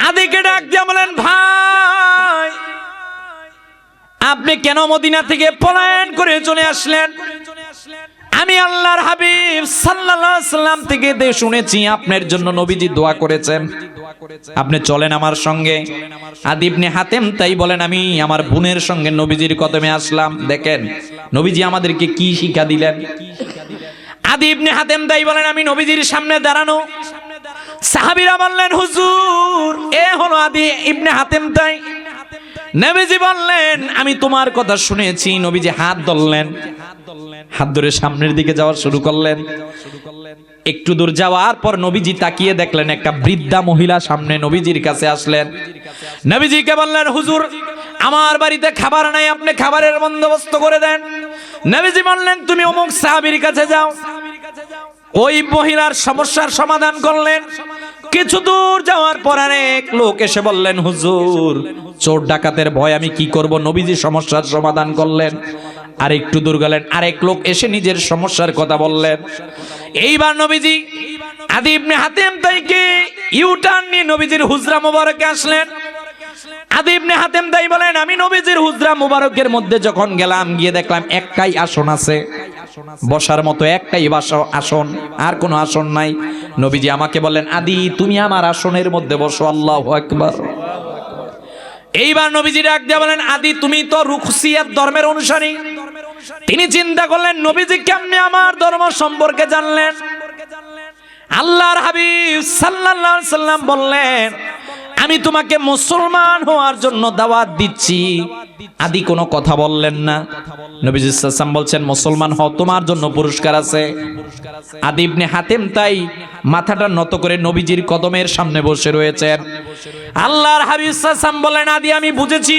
আদিকে ডাক দিয়ে বলেন, ভাই আপনি কেন মদিনা থেকে পলায়ন করে চলে আসলেন? আমি আল্লাহর হাবিব সাল্লাল্লাহু আলাইহি ওয়াসাল্লাম থেকে শুনেছি আপনার জন্য নবীজি দোয়া করেছেন, আপনি চলেন আমার সঙ্গে। আদি ইবনে হাতেম তাই বলেন, আমি আমার বোনের সঙ্গে নবীজির কদমে আসলাম। দেখেন নবীজি আমাদেরকে কি শিক্ষা দিলেন। আদি ইবনে হাতেম তাই বলেন, আমি নবীজির সামনে দাঁড়ানো। সাহাবীরা বললেন, হুজুর এ হলো আদি ইবনে হাতেম তাই। নবীজি বললেন, আমি তোমার কথা শুনেছি। নবীজি হাত ধরলেন, হাত ধরে সামনের দিকে যাওয়া শুরু করলেন। একটু দূর যাওয়ার পর নবীজি তাকিয়ে দেখলেন একটা বৃদ্ধা মহিলা সামনে নবীজির কাছে আসলেন। নবীজিকে বললেন, হুজুর আমার বাড়িতে খাবার নাই, আপনি খাবারের বন্দোবস্ত করে দেন। নবীজি বললেন, তুমি অমুক সাহাবীর কাছে যাও। ওই মহিলার সমস্যার সমাধান করলেন। কিছু দূর যাওয়ার পর আরেক লোক এসে বললেন, হুজুর চোর ডাকাতের ভয় আমি কি করব? নবীজি সমস্যার সমাধান করলেন। আর একটু দূর গেলেন, আরেক লোক এসে নিজের সমস্যার কথা বললেন। এইবার নবীজি আদি ইবনে হাতেম তাইকে ইউটার্ন নিয়ে নবীজির হুজরা মোবারকে আসলেন। আদি ইবনে হাতেম তাই বলেন, আমি নবীজির হুজরা মোবারকের মধ্যে যখন গেলাম, গিয়ে দেখলাম একটাই আসন আছে বসার মতো, একটাই আসন, আর কোনো আসন নাই। নবীজি আমাকে বললেন, আদি তুমি আমার আসনের মধ্যে বসো। আল্লাহু আকবার। এইবার নবীজি ডাক দিয়ে বলেন, আদি তুমি তো রুকসিয়াত ধর্মের অনুসারী। তিনি চিন্তা করলেন, নবীজি কেমনে আমার ধর্ম সম্পর্কে জানলেন? আল্লাহর হাবিব সাল্লাল্লাহু আলাইহি ওয়াসাল্লাম বললেন, আমি তোমাকে মুসলমান হওয়ার জন্য দাওয়াত দিচ্ছি। আদি কোনো কথা বললেন না। নবীজি সাল্লাল্লাহু আলাইহি ওয়াসাল্লাম বলছেন, মুসলমান হও, তোমার জন্য পুরস্কার আছে। আদি ইবনে হাতেম তাই মাথাটা নত করে নবীজির কদমের সামনে বসে রয়েছেন। আল্লাহর হাবিব সাল্লাল্লাহু আলাইহি ওয়াসাল্লাম বলেন, আদি আমি বুঝেছি,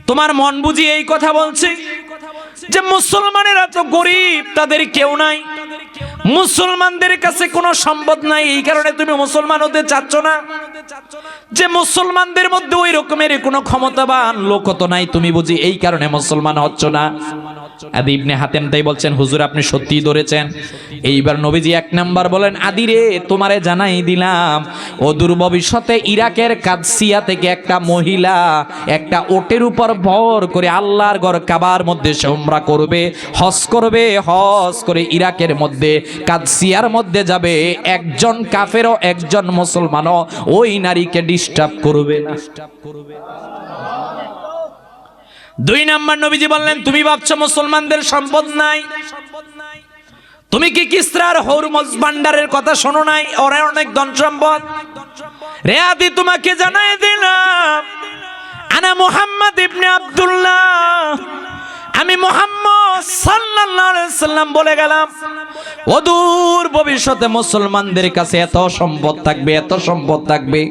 তোমার মন বুঝি এই কথা বলছে যে মুসলমানেরা তো গরিব, তাদের কেউ নাই, মুসলমানদের কাছে কোনো সম্পদ নাই, এই কারণে তুমি মুসলমান হতে চাচ্ছ না। যে মুসলমানদের মধ্যে ওই রকমের কোনো ক্ষমতাবান লোক তো নাই, তুমি বুঝি এই কারণে মুসলমান হচ্ছ না। আদি ইবনে হাতেম তাই বলছেন, হুজুর আপনি সত্যিই ধরেছেন। এইবার নবীজি এক নাম্বার বলেন, আদি রে তোমারে জানাই দিলাম, অদূর ভবিষ্যতে ইরাকের কাদসিয়া থেকে একটা মহিলা একটা ওটের উপর ভর করে আল্লাহর ঘর কাবার মধ্যে সে উমরা করবে, হজ করবে। হজ করে ইরাকের মধ্যে কাদসিয়ার মধ্যে যাবে, একজন কাফেরও একজন মুসলমানও ওই নারীকে ডিস্টার্ব করবে না। দুই নাম্বার নবীজি বললেন, তুমি ভাবছো মুসলমানদের সম্পদ নাই? তুমি কি কিসরার হরমুজ ভান্ডারের কথা শোনো নাই? ওরা অনেক ধন সম্পদ। রে আদি তোমাকে জানাই দিলাম, আনা মুহাম্মদ ইবনে আব্দুল্লাহ, আমি মুহাম্মদ সাল্লাল্লাহু আলাইহি ওয়াসাল্লাম বলে গেলাম, অদূর ভবিষ্যতে মুসলমানদের কাছে এত সম্পদ থাকবে, এত সম্পদ থাকবে,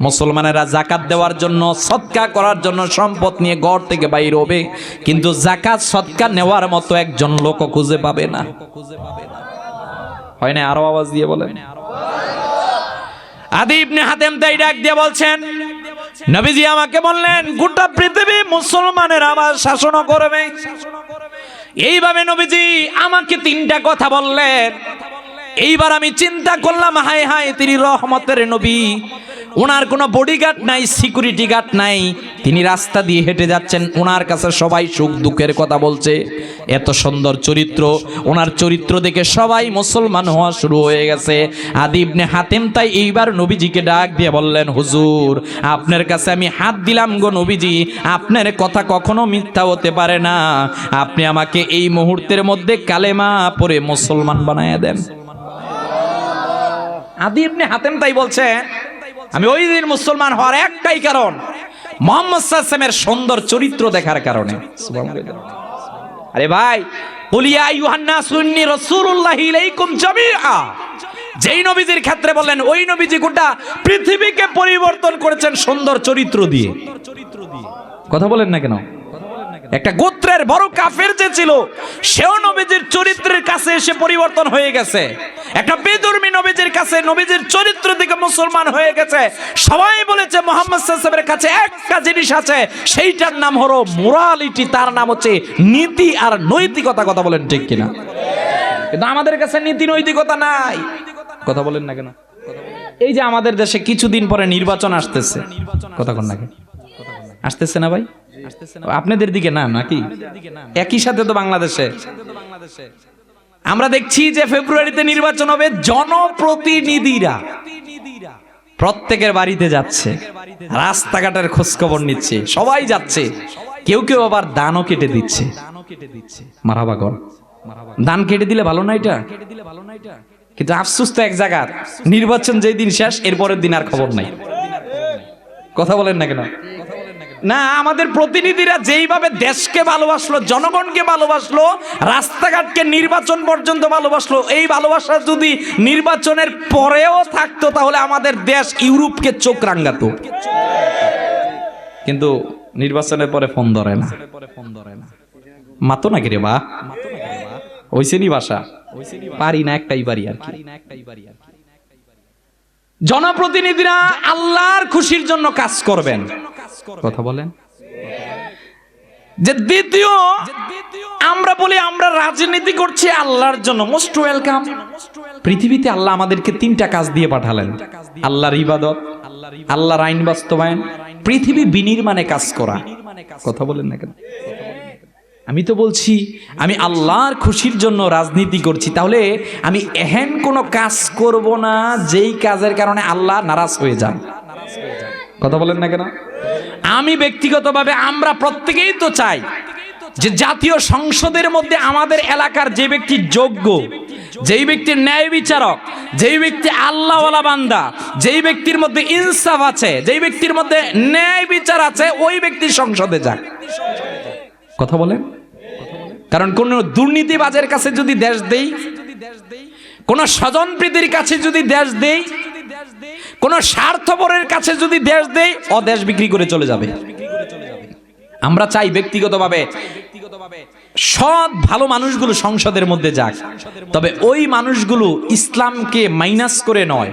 মুসলমানেরা যাকাত দেওয়ার জন্য, সদকা করার জন্য সম্পদ নিয়ে ঘর থেকে বাইর হবে, কিন্তু যাকাত সদকা নেওয়ার মতো একজন লোক খুঁজে পাবে না। হয় না? আরো আওয়াজ দিয়ে বলেন। আদি ইবনে হাতেম তাই ডাক দিয়ে বলছেন, নবীজি আমাকে বললেন গোটা পৃথিবী মুসলমানের আমার শাসন করবে। এইভাবে নবীজি আমাকে তিনটা কথা বললেন। এইবার আমি চিন্তা করলাম, হায় হায়, তিনি রহমতের নবী, ওনার কোনো বডিগার্ড নাই, সিকিউরিটি গার্ড নাই, তিনি রাস্তা দিয়ে হেঁটে যাচ্ছেন, ওনার কাছে সবাই সুখ দুঃখের কথা বলছে। এত সুন্দর চরিত্র, ওনার চরিত্র দেখে সবাই মুসলমান হওয়া শুরু হয়ে গেছে। আদি ইবনে হাতেম তাই এইবার নবীজিকে ডাক দিয়ে বললেন, হুজুর আপনার কাছে আমি হাত দিলাম গো নবীজি, আপনার কথা কখনো মিথ্যা হতে পারে না, আপনি আমাকে এই মুহূর্তের মধ্যে কালেমা পড়ে মুসলমান বানায়া দেন। আদি ইবনে হাতেম তাই বলছে, আমি ওই দিন মুসলমান হওয়ার একটাই কারণ, মুহাম্মদ সাল্লাল্লাহু আলাইহি ওয়াসাল্লামের সুন্দর চরিত্র দেখার কারণে। আরে ভাই, কুলিয়া আইয়ুহান নাসু ইন্নী রাসূলুল্লাহি ইলাইকুম জামিআ, যেই নবীজির ক্ষেত্রে বললেন ওই নবীজি গোটা পৃথিবীকে পরিবর্তন করেছেন সুন্দর চরিত্র দিয়ে। কথা বলেন না কেন? একটা গোত্রের বড় কাফের যে ছিল, সেও নবীজির চরিত্রের কাছে এসে পরিবর্তন হয়ে গেছে। একটা বেদুর্মী নবীজির কাছে নবীজির চরিত্র দিকে মুসলমান হয়ে গেছে। সবাই বলেছে মুহাম্মদ সাল্লাল্লাহু আলাইহি ওয়াসাল্লামের কাছে একটা জিনিস আছে, সেইটার নাম হলো মোরালিটি, তার নাম হচ্ছে নীতি আর নৈতিকতা। কথা বলেন ঠিক কিনা? কিন্তু আমাদের কাছে নীতি নৈতিকতা নাই। কথা বলেন না কেন? এই যে আমাদের দেশে কিছুদিন পরে নির্বাচন আসতেছে, কথা কন না কেন? আসতেছে না ভাই? আপনাদের দিকে না নাকি? একই সাথে তো বাংলাদেশে আমরা দেখছি যে ফেব্রুয়ারিতে নির্বাচন হবে। জনপ্রতিনিধিরা প্রত্যেকের বাড়িতে যাচ্ছে, রাস্তাঘাটের খোঁজ খবর নিচ্ছে, সবাই যাচ্ছে, কেউ কেউ আবার দানও কেটে দিচ্ছে। মারহাবা কর, দান কেটে দিলে ভালো না এটা? কিন্তু আফসোস তো এক জায়গার, নির্বাচন যেই দিন শেষ এরপরের দিন আর খবর নাই। কথা বলেন না কেন? না, আমাদের প্রতিনিধিরা যেইভাবে দেশকে ভালোবাসলো, জনগণকে ভালোবাসলো, রাস্তাঘাটকে নির্বাচন পর্যন্ত ভালোবাসলো, এই ভালোবাসা যদি নির্বাচনের পরেও থাকতো তাহলে আমাদের দেশ ইউরোপকে চোখ রাঙাতো। কিন্তু নির্বাচনের পরে ফোন ধরে না, মাতো নাকি রে বা? ওইসেনি ভাষা পারি না, একটাই বাড়ি আর কি। জনপ্রতিনিধিরা আল্লাহর খুশির জন্য কাজ করবেন। কথা বলেন। যে দ্বিতীয়, আমরা বলি আমরা রাজনীতি করছি আল্লাহর জন্য, মোস্ট ওয়েলকাম। পৃথিবীতে আল্লাহ আমাদেরকে তিনটা কাজ দিয়ে পাঠালেন, আল্লাহর ইবাদত, আল্লাহর আইন বাস্তবায়ন, পৃথিবী বিনির্মাণে কাজ করা। কথা বলেন না কেন? আমি তো বলছি আমি আল্লাহর খুশির জন্য রাজনীতি করছি, তাহলে আমি এহেন কোনো কাজ করব না যেই কাজের কারণে আল্লাহ নারাজ হয়ে যান। কথা বলেন না কেন? আমি ব্যক্তিগতভাবে, আমরা প্রত্যেকেই তো চাই যে জাতীয় সংসদের মধ্যে আমাদের এলাকার যে ব্যক্তি যোগ্য, যেই ব্যক্তির ন্যায় বিচারক, যেই ব্যক্তি আল্লাহওয়ালা বান্দা, যেই ব্যক্তির মধ্যে ইনসাফ আছে, যেই ব্যক্তির মধ্যে ন্যায় বিচার আছে, ওই ব্যক্তি সংসদে যাক। কথা বলেন। কারণ কোন দুর্নীতিবাজের কাছে যদি দেশ দেই, কোন স্বজনপ্রীতির কাছে যদি দেশ দেই, কোন স্বার্থপরের কাছে যদি দেশ দেই, ও দেশ বিক্রি করে চলে যাবে। আমরা চাই ব্যক্তিগতভাবে সৎ ভালো মানুষগুলো সংসদের মধ্যে যাক, তবে ওই মানুষগুলো ইসলামকে মাইনাস করে নয়,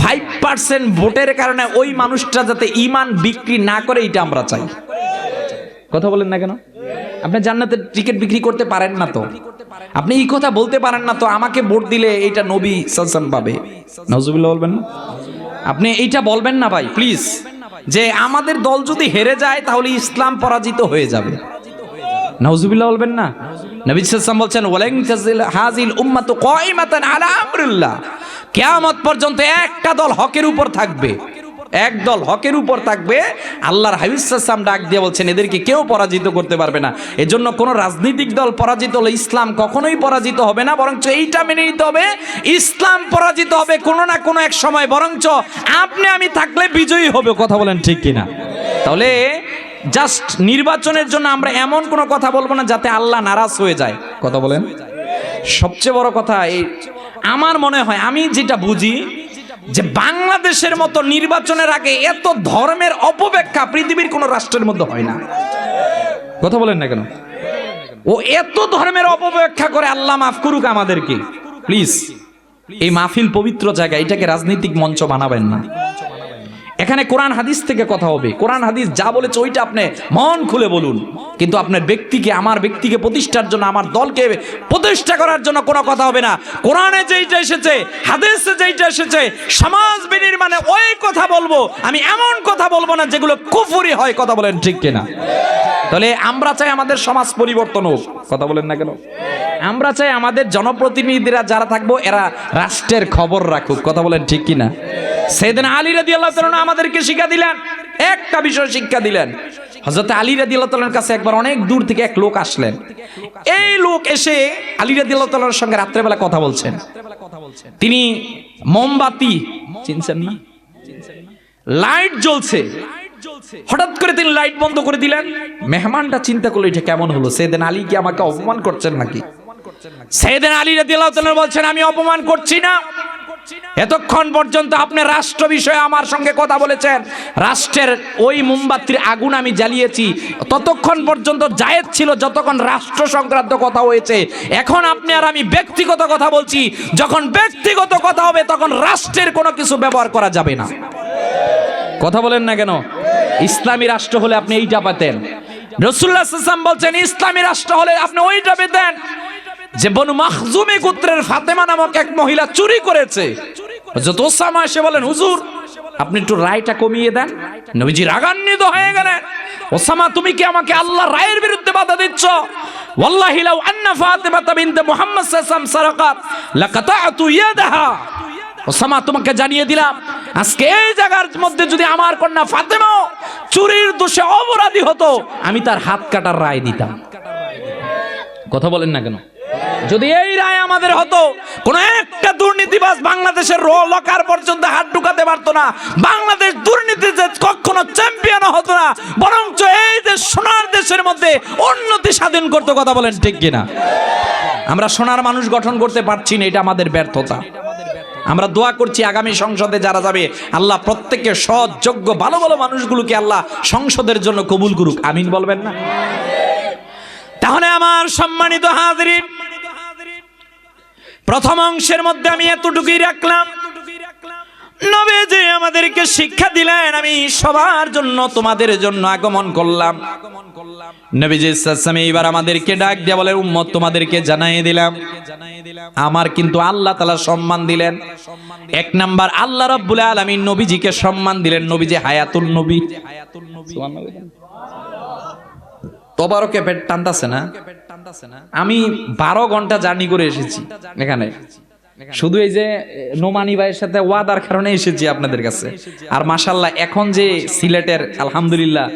5% ভোটের কারণে ওই মানুষটা যাতে ঈমান বিক্রি না করে, এটা আমরা চাই। কথা বলেন না কেন? আপনি জান্নাতের টিকিট বিক্রি করতে পারেন না তো, আপনি এই কথা বলতে পারেন না তো আমাকে ভোট দিলে এটা নবী সাল্লাল্লাহু আলাইহি ওয়াসাল্লাম পাবে। নাউজুবিল্লাহ বলবেন না? আপনি এইটা বলবেন না ভাই প্লিজ, যে আমাদের দল যদি হেরে যায় তাহলে ইসলাম পরাজিত হয়ে যাবে। নাউজুবিল্লাহ বলবেন না? নবী সাল্লাল্লাহু আলাইহি ওয়াসাল্লাম বলছেন, ওয়ালান তাজিল হাযিল উম্মাতু কায়মাতান আলা আমরিল্লাহ, কিয়ামত পর্যন্ত একটা দল হকের উপর থাকবে, এক দল হকের উপর থাকবে। আল্লাহর হাবিব সাল্লাল্লাহু আলাইহি ওয়াসাল্লাম ডাক দিয়ে বলছেন, এদেরকে কেউ পরাজিত করতে পারবে না। এজন্য কোন রাজনৈতিক দল পরাজিত হলে ইসলাম কখনোই পরাজিত হবে না, বরঞ্চ এইটা মেনে নিতে হবে, ইসলাম পরাজিত হবে কোনো না কোনো এক সময়, বরঞ্চ আপনি আমি থাকলে বিজয়ী হবে। কথা বলেন ঠিক কিনা? তাহলে জাস্ট নির্বাচনের জন্য আমরা এমন কোনো কথা বলবো না যাতে আল্লাহ নারাজ হয়ে যায়। কথা বলেন। সবচেয়ে বড় কথা এই, আমার মনে হয়, আমি যেটা বুঝি, যে বাংলাদেশের মতো নির্বাচনের আগে এত ধর্মের অপব্যাখ্যা পৃথিবীর কোন রাষ্ট্রের মধ্যে হয় না। কথা বলেন না কেন? ও এত ধর্মের অপব্যাখ্যা করে, আল্লাহ মাফ করুক আমাদেরকে প্লিজ। এই মাহফিল পবিত্র জায়গা, এটাকে রাজনৈতিক মঞ্চ বানাবেন না। এখানে কোরআন হাদিস থেকে কথা হবে, কোরআন হাদিস যা বলেছে ওইটা আপনি মন খুলে বলুন, কিন্তু আপনার ব্যক্তিকে, আমার ব্যক্তিকে প্রতিষ্ঠার জন্য, আমার দলকে প্রতিষ্ঠা করার জন্য কোনো কথা হবে না। কোরআনে যেইটা এসেছে, হাদিসে যেইটা এসেছে, সমাজ বিনির্মাণে ওই কথা বলবো, আমি এমন কথা বলবো না যেগুলো কুফরি হয়। কথা বলেন ঠিক কিনা? তাহলে আমরা চাই আমাদের সমাজ পরিবর্তন হোক। কথা বলেন না কেন? আমরা চাই আমাদের জনপ্রতিনিধিরা যারা থাকবো এরা রাষ্ট্রের খবর রাখুক। কথা বলেন ঠিক কিনা? সাইয়েদনা আলী রাদিয়াল্লাহু তাআলা আমাদেরকে শিক্ষা দিলেন, একটা বিষয় শিক্ষা দিলেন। হযরত আলী রাদিয়াল্লাহু তাআলার কাছে একবার অনেক দূর থেকে এক লোক আসলেন। এই লোক এসে আলী রাদিয়াল্লাহু তাআলার সঙ্গে রাত্রেবেলা কথা বলছেন। তিনি মোমবাতি চিনছেন না, লাইট জ্বলছে, হঠাৎ করে তিনি লাইট বন্ধ করে দিলেন। মেহমানটা চিন্তা করলো এটা কেমন হলো, সাইয়েদনা আলী কি আমাকে অপমান করছেন নাকি? সাইয়েদনা আলী রাদিয়াল্লাহু তাআলা বলছেন, আমি অপমান করছি না, এতক্ষণ পর্যন্ত আপনি রাষ্ট্র বিষয়ে আমার সঙ্গে কথা বলেছেন, রাষ্ট্রের ওই মোমবাতির আগুন আমি জ্বালিয়েছি, ততক্ষণ পর্যন্ত জায়েজ ছিল যতক্ষণ রাষ্ট্র সংক্রান্ত কথা হয়েছে। এখন আপনি আর আমি ব্যক্তিগত কথা বলছি, যখন ব্যক্তিগত কথা হবে তখন রাষ্ট্রের কোনো কিছু ব্যবহার করা যাবে না। কথা বলেন না কেন? ইসলামী রাষ্ট্র হলে আপনি এইটা পেতেন। রাসূলুল্লাহ সাল্লাল্লাহু আলাইহি ওয়াসাল্লাম বলছেন, ইসলামী রাষ্ট্র হলে আপনি ওইটা পেতেন যে বনু মাখজুমি গোত্রের ফাতেমা নামক এক মহিলা চুরি করেছে। হযরত ওসামা এসে বলেন, হুজুর আপনি একটু রায়টা কমিয়ে দেন। নবীজি রাগান্বিত হয়ে গেলেন, ওসামা তুমি কি আমাকে আল্লাহর রায়ের বিরুদ্ধে বাধা দিচ্ছ? ওয়াল্লাহি লাউ আন্না ফাতিমা বিনতে মুহাম্মদ সাল্লাল্লাহু আলাইহি ওয়াসাল্লাম সারাকাত লাকাতাতু ইয়াদাহা। ওসামা তোমাকে জানিয়ে দিলাম, আজকে এই জায়গার মধ্যে যদি আমার কন্যা ফাতেমা চুরির দোষে অপরাধী হতো, আমি তার হাত কাটার রায় দিতাম। কথা বলেন না কেন? যদি এই রায় আমাদের হতো, কোন একটা দুর্নীতিবাজ বাংলাদেশের লকার পর্যন্ত হাত ঢুকাতে পারতো না, বাংলাদেশ দুর্নীতিতে কখনো চ্যাম্পিয়ন হতো না, বরঞ্চ এই যে সোনার দেশের মধ্যে উন্নতি সাধন করতে। কথা বলেন ঠিক কিনা? আমরা সোনার মানুষ গঠন করতে পারছি না, এটা আমাদের ব্যর্থতা। আমরা দোয়া করছি আগামী সংসদে যারা যাবে, আল্লাহ প্রত্যেককে সৎ, যোগ্য, ভালো ভালো মানুষগুলোকে আল্লাহ সংসদের জন্য কবুল করুক। আমিন বলবেন না? তাহলে আমার সম্মানিত হাজিরিন, প্রথম অংশের মধ্যে আমি এতটুকুই রাখলাম। নবীজি আমাদেরকে শিক্ষা দিলেন, আমি সবার জন্য, তোমাদের জন্য আগমন করলাম। নবীজি সাল্লাল্লাহু আলাইহি ওয়াসাল্লাম এবার আমাদেরকে ডাক দিয়ে বলে, উম্মত তোমাদেরকে জানিয়ে দিলাম, আমার কিন্তু আল্লাহ তাআলা সম্মান দিলেন। এক নাম্বার, আল্লাহ রাব্বুল আলামিন নবীজিকে সম্মান দিলেন, নবীজি হায়াতুন নবী। তবারকে পেট টানতাছে না? আমি 12 ঘন্টা জার্নি করে এসেছি এখানে, শুধু এই যে নোমানি ভাইয়ের সাথে ওয়াদার কারণে এসেছি আপনাদের কাছে। আর মাশাআল্লাহ এখন যে সিলেটের আলহামদুলিল্লাহ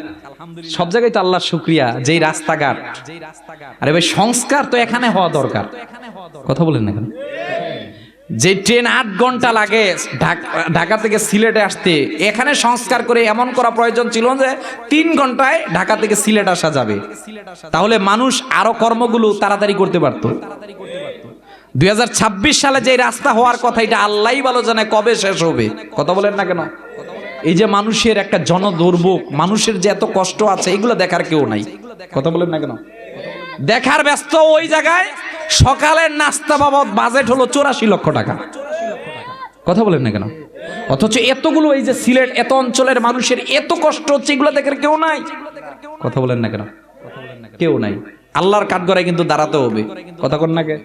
সব জায়গায় তো আল্লাহর শুকরিয়া, যেই রাস্তাঘাট, আরে ভাই সংস্কার তো এখানে হওয়া দরকার। কথা বলেন না কেন? যে ট্রেন 8 ঘন্টা লাগে ঢাকা থেকে সিলেটে আসতে, এখানে সংস্কার করে এমন করা প্রয়োজন ছিল যে 3 ঘন্টায় ঢাকা থেকে সিলেট আসা যাবে, তাহলে মানুষ আরো কর্মগুলো তাড়াতাড়ি করতে পারতো। 2026 সালে যে রাস্তা হওয়ার কথা, এটা আল্লাহই ভালো জানে কবে শেষ হবে। কথা বলেন না কেন? এই যে মানুষের একটা জনদুর্ভোগ, মানুষের যে এত কষ্ট আছে, এগুলো দেখার কেউ নাই। কথা বলেন না কেন? দেখার ব্যস্ত ওই জায়গায় সকালের নাস্তা বাবদ বাজেট হলো 84 লক্ষ টাকা। কথা বলেন না কেন? অথচ এতগুলো, এই যে সিলেট এত অঞ্চলের মানুষের এত কষ্ট হচ্ছে, এগুলো দেখার কেউ নাই। কথা বলেন না কেন? কেউ নাই। আল্লাহর কাঠগড়ায় কিন্তু দাঁড়াতে হবে। কথা বলেন না কে?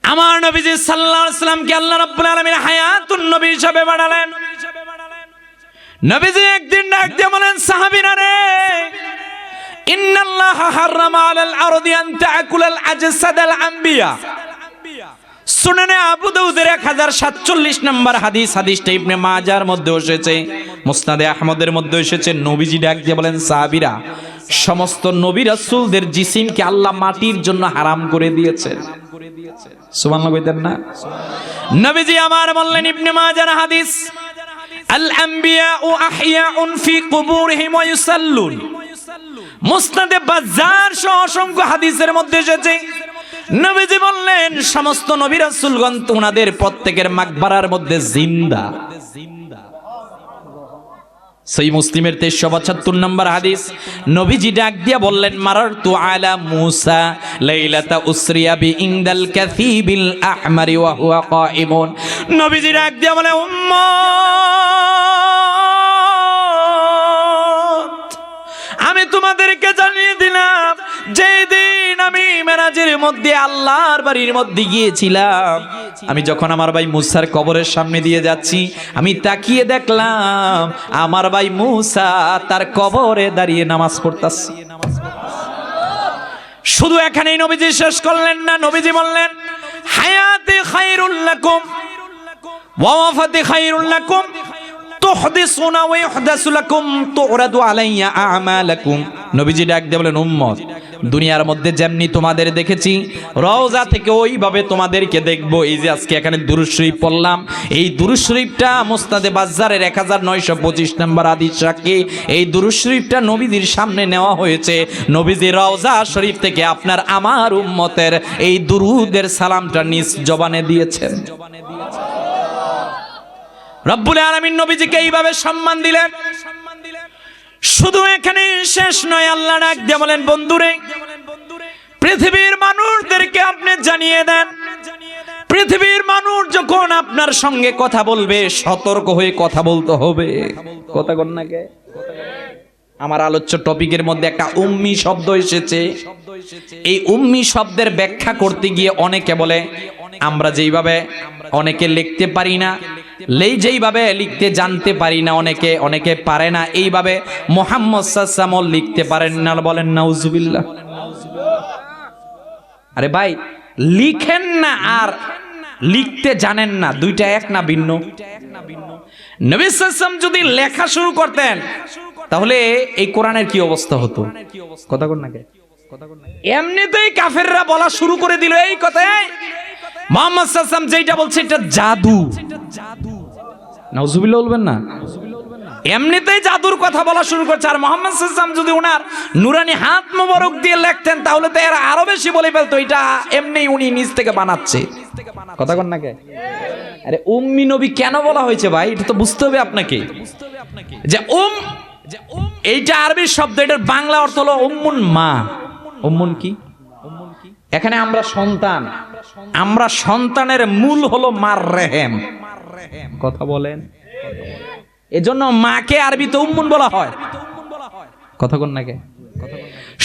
আমার নবীজি সাল্লাল্লাহু আলাইহি ওয়াসাল্লামকে আল্লাহ রাব্বুল আলামিন হায়াতুন নবী হিসেবে বানালেন। নবীজি একদিন ডাক দিয়ে বলেন, সাহাবীরা রে, ইন্নাল্লাহা হারামা আলাল আরদি আন তাকুলাল আজসাদাল আম্বিয়া। সুনানে আবু দাউদের 1047 নম্বর হাদিস, হাদিসটা ইবনে মাজার মধ্যে এসেছে, মুসনাদে আহমদের মধ্যে এসেছে। নবীজি ডাক দিয়ে বলেন, সাহাবীরা, সমস্ত নবী রাসূলদের জিসিমকে আল্লাহ মাটির জন্য হারাম করে দিয়েছেন। সুবহানাল্লাহ কইতেন না? নবীজি আমার বললেন, ইবনে মাজার হাদিস, আল আম্বিয়াউ আহইয়াউন ফি কুবুরিহিম ওয়া ইউসাল্লুন। মুসনাদে বাজ্জার সহ অসংখ্য হাদিসের মধ্যে এসেছে। নবীজি বললেন, সমস্ত নবী রাসূলগণ ওনাদের প্রত্যেকের মাকবারার মধ্যে জিন্দা। সহি মুসলিমের 2372 নম্বর হাদিস, নবীজি ডাক দিয়া বললেন, মারারতু আলা মূসা লাইলাতা উসরিয়া বি ইনদাল কাসিবিল আহমারি ওয়া হুয়া কাইমুন। নবীজি ডাক দিয়া বলে, উম্মত, আমি তোমাদেরকে জানিয়ে দিলাম, যেই দিন আমি মেরাজের মধ্যে আল্লাহর বাড়ির মধ্যে গিয়েছিলাম, আমি যখন আমার ভাই মুসার কবরের সামনে দিয়ে যাচ্ছি, আমি তাকিয়ে দেখলাম আমার ভাই মুসা তার কবরে দাঁড়িয়ে নামাজ পড়তাছে। শুধু এখানেই নবীজি শেষ করলেন না, নবীজি বললেন, হায়াতে খায়রুল লাকুম ওয়া ওয়াফাতে খায়রুল লাকুম তুহদিসুনা ওয়া ইহদাসু লাকুম তুরাদু আলাইয়া আমালাকুম। নবীজি ডাক দিয়ে বলেন, উম্মত, দুনিয়ার মধ্যে যেমনি তোমাদের দেখেছি, রওজা থেকে ওইভাবে তোমাদেরকে দেখবো। এই যে আজকে এখানে দুরূদ শরীফ পড়লাম, এই দুরূদ শরীফটা মুসনাদে বাজ্জারের 1925 নম্বর হাদিস সাক্ষী। এই দুরূদ শরীফটা নবীজির সামনে নেওয়া হয়েছে। নবীজি রওজা শরীফ থেকে আপনার আমার উম্মতের এই দুরূদের সালামটা নিজ জবানে দিয়েছেন। রব্বুল আলামিন নবীজিকে এইভাবে সম্মান দিলেন। শুধু এখানে শেষ নয়, আল্লাহ ডাক দিয়ে বলেন, বন্ধুরে, পৃথিবীর মানুষদেরকে আপনি জানিয়ে দেন, পৃথিবীর মানুষ যখন আপনার সঙ্গে কথা বলবে, সতর্ক হয়ে কথা বলতে হবে। কথা কন না কে? আমার আলোচ্য টপিকের মধ্যে একটা উম্মি শব্দ এসেছে। এই উম্মি শব্দের ব্যাখ্যা করতে গিয়ে অনেকে বলে, আমরা যেইভাবে অনেকে লিখতে পারি না, যেইভাবে লিখতে জানতে পারি না, অনেকে পারে না, এইভাবে মুহাম্মদ সাল্লাল্লাহু আলাইহি লিখতে পারেন না। বলেন নাউজুবিল্লাহ। আরে ভাই, লিখেন না আর লিখতে জানেন না, দুইটা এক না ভিন্ন? নবী সাল্লাল্লাহু আলাইহি ওয়াসাল্লাম যদি লেখা শুরু করতেন, তাহলে এই কোরআনের কি অবস্থা হতো? কথা কন না কে? এমনিতেই কাফেররা বলা শুরু করে দিল এই কথায়, মুহাম্মদ সাল্লাল্লাহু আলাইহি ওয়াসাল্লাম যেটা বলছে এটা জাদু। নাউজুবিল্লাহ বলবেন না? এমনিতেই জাদুর কথা বলা শুরু করছে। আর মুহাম্মদ সাল্লাল্লাহু আলাইহি ওয়াসাল্লাম যদি ওনার নুরানি হাত মোবারক দিয়ে লিখতেন, তাহলে তো এরা আরো বেশি বলে ফেলতো এটা এমনি উনি নিজ থেকে বানাচ্ছে। কথা কন না কে? আরে উম্মি নবী কেন বলা হয়েছে ভাই? এটা তো বুঝতে হবে আপনাকে, যে এইটা আরবি শব্দ, এটার বাংলা অর্থ হলো উম্মুন মা। উম্মুন কি? এখানে আমরা সন্তান, আমরা সন্তানের মূল হলো মার রেহেম। কথা বলেন, এজন্য মাকে আরবিতে উম্মুন বলা হয়। কথা কন না কে?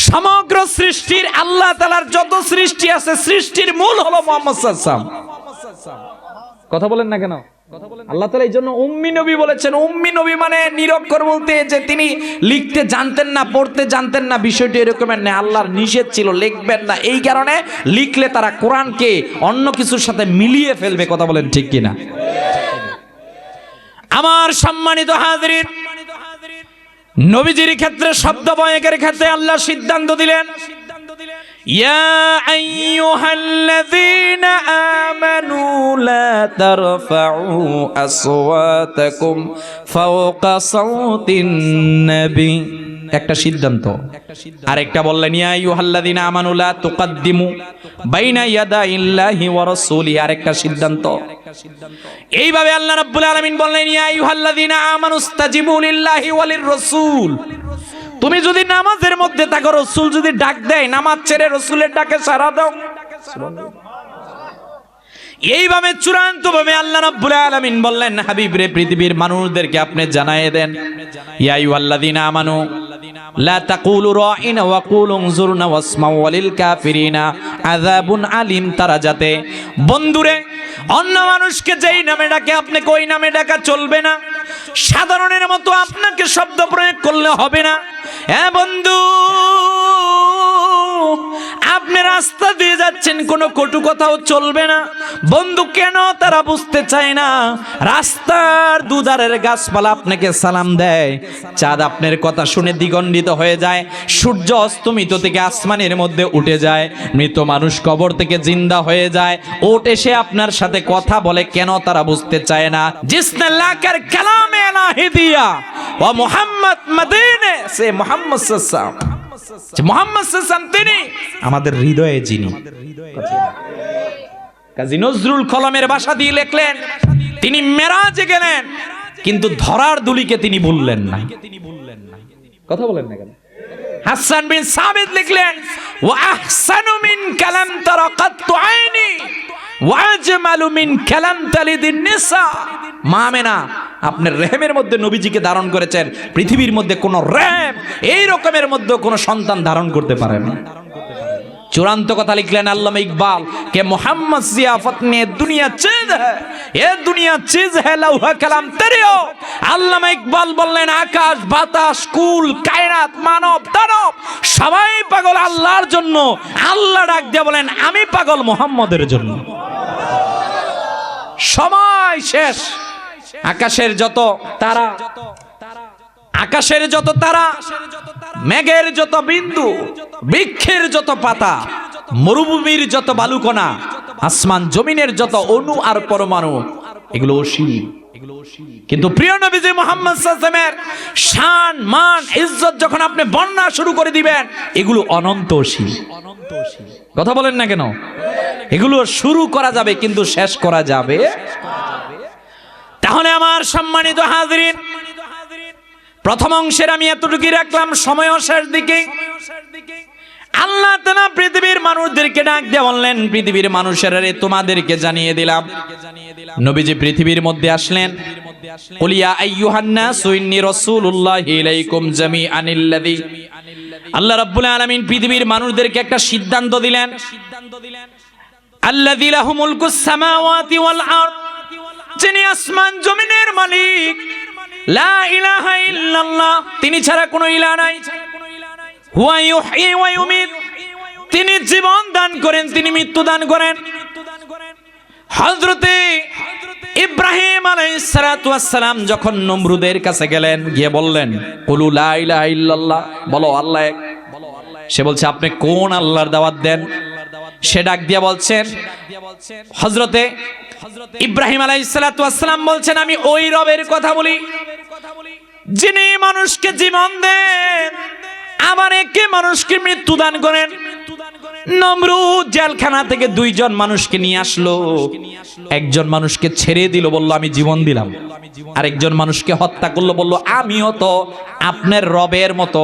সমগ্র সৃষ্টির আল্লাহ তাআলার যত সৃষ্টি আছে, সৃষ্টির মূল হলো মুহাম্মদ সাল্লাল্লাহু আলাইহি ওয়াসাল্লাম। কথা বলেন না কেন? আল্লাহ তাআলা এই জন্য উম্মি নবী বলেছেন। উম্মি নবী মানে নিরক্ষর, বলতে যে তিনি লিখতে জানতেন না, পড়তে জানতেন না, বিষয়টি এরকমের না। আল্লাহর নিষেধ ছিল লিখবেন না, এই কারণে লিখলে তারা কোরআনকে অন্য কিছুর সাথে মিলিয়ে ফেলবে। কথা বলেন ঠিক কিনা? আমার সম্মানিত হাজিরিন, নবীজির ক্ষেত্রে, শব্দ বয়কের ক্ষেত্রে আল্লাহ সিদ্ধান্ত দিলেন, ইয়া আইয়ুহাল্লাযীনা আমানু লা তারফাউ আসওয়াতাকুম ফাওকা সাওতিন নবী। একটা সিদ্ধান্ত। আরেকটা বললেন, ইয়া আইয়ুহাল্লাযীনা আমানু লা তুকদ্দিমু বাইনা ইয়াদাইল্লাহি ওয়া রাসূলিহি। আরেকটা সিদ্ধান্ত। এইভাবে আল্লাহ রাব্বুল আলামিন বললেন, ইয়া আইয়ুহাল্লাযীনা আমানুস্তাজিবু লিল্লাহি ওয়া লির-রাসূল। তুমি যদি নামাজের মধ্যে থাকো, রাসূল যদি ডাক দেয়, নামাজ ছেড়ে রাসূলের ডাকে সাড়া দাও। এইভাবে চূড়ান্তভাবে আল্লাহ রাব্বুল আলামিন বললেন, হাবিব রে, পৃথিবীর মানুষদেরকে আপনি জানায়ে দেন, ইয়া আইয়ুহাল্লাযীনা আমানু লা তাকুলু রাইনা ওয়া কুলু উনজুরনা ওয়াসমাউ ওয়ালিল কাফিরিনা আযাবুন আলিম। তারা যাতে, বন্ধুরে, অন্য মানুষকে যেই নামে ডাকে আপনাকে ওই নামে ডাকা চলবে না। সাধারণের মতো আপনাকে শব্দ প্রয়োগ করলে হবে না। হ্যাঁ বন্ধু, আপনি রাস্তা দিয়ে যাচ্ছেন, কোনো কটু কথাও চলবে না। বন্ধু, কেন তারা বুঝতে চায় না? রাস্তার দুধারের গাছপালা আপনাকে সালাম দেয়, চাঁদ আপনার কথা শুনে দ্বিগণ্ডিত হয়ে যায়, সূর্য অস্তমিত থেকে আসমানের মধ্যে উঠে যায়, মৃত মানুষ কবর থেকে জিন্দা হয়ে যায়, ওট এসে আপনার সাথে কথা বলে, কেন তারা বুঝতে চায় না? জিসনে লাকার কালামে ইলাহি দিয়া ওয়া মুহাম্মদ মদিনে, সে মুহাম্মদ সাল্লাল্লাহু আলাইহি ওয়াসাল্লাম, মুহাম্মদ সাল্লাল্লাহু আলাইহি ওয়াসাল্লাম তিনি আমাদের হৃদয়ে যিনি। কাজী নজরুল কলমের ভাষা দিয়ে লিখলেন, তিনি মেরাজে গেলেন, কিন্তু ধরার দুলিকে তিনি ভুললেন না। কথা বলেন না কেন? হাসান বিন সাবিত লিখলেন, ওয়া আহসানু মিন কালাম তারাকাতু আইনি ওয়া আজমালু মিন কালাম তালিদিন নিসা। মা আমেনা আপনার রেহেমের মধ্যে নবীজিকে ধারণ করেছেন, পৃথিবীর মধ্যে কোন রেহেম এই রকমের মধ্যে কোন সন্তান ধারণ করতে পারে না। চূড়ান্ত কথা লিখলেন আল্লামা ইকবাল কে মোহাম্মদ জিয়াফত নে দুনিয়া চিজ হ্যায়, এ দুনিয়া চিজ হ্যায় লৌহা কালাম তেরিও। আল্লামা ইকবাল বললেন, আকাশ বাতাস কুল কায়নাত মানব দানব সবাই পাগল আল্লাহর জন্য। আল্লাহ ডাক দিয়ে বলেন, আমি পাগল মোহাম্মদের জন্য। সময় শেষ। আকাশের যত তারা, আকাশের যত তারা, মেঘের যত বিন্দু, বৃক্ষের যত পাতা, মরুভূমির যত বালুকণা, আসমান জমিনের যত অণু আর পরমাণু, এগুলো অসীম। কিন্তু প্রিয় নবীজি মুহাম্মদ সাল্লাল্লাহু আলাইহি ওয়াসাল্লামের শান মান ইজ্জত যখন আপনি বর্ণনা শুরু করে দিবেন, এগুলো অনন্ত অসীম। কথা বলেন না কেন? এগুলো শুরু করা যাবে কিন্তু শেষ করা যাবে। তাহলে আমার সম্মানিত হাজিরিন, প্রথম অংশের আমি এতটুকুই রাখলাম, সময়ও শেষ দিকে। আল্লাহ তাআলা পৃথিবীর মানুষদেরকে ডাক দিয়ে বললেন, পৃথিবীর মানুষেরা রে, তোমাদেরকে জানিয়ে দিলাম। নবীজি পৃথিবীর মধ্যে আসলেন, কুলিয়া আইয়ুহান নাসু ইন্নী রাসূলুল্লাহি ইলাইকুম জামিআনিল্লাযী। আল্লাহ রাব্বুল আলামিন পৃথিবীর মানুষদেরকে একটা সিদ্ধান্ত দিলেন, আল্লাযী লাহু মুলকুস সামাওয়াতি ওয়াল আরদ, যিনি আসমান জমিনের মালিক, লা ইলাহা ইল্লাল্লাহ, তিনি ছাড়া কোনো ইলাহ নাই। হুয়া ইউহয়ী ওয়া ইউমীত, তিনি জীবন দান করেন, তিনি মৃত্যু দান করেন। হযরতে ইব্রাহিম আলাইহিস সালাতু ওয়াস সালাম যখন নমরুদের কাছে গেলেন, গিয়ে বললেন, কুলু লা ইলাহা ইল্লাল্লাহ, বলো আল্লাহ এক। সে বলছে, আপনি কোন আল্লাহর দাওয়াত দেন? সে ডাক দিয়ে বলছেন, হযরতে ইব্রাহিম আলাইহিস সালাতু ওয়াস সালাম বলছেন, আমি ওই রবের কথা বলি যিনি মানুষকে জীবন দেন, আবার একে মানুষকে মৃত্যু দান করেন। নমরুদ জেলখানা থেকে দুইজন মানুষকে নিয়ে আসলো, একজন মানুষকে ছেড়ে দিল, বলল আমি জীবন দিলাম, আর একজন মানুষকে হত্যা করলো, বলল আমিও তো আপনার রবের মতো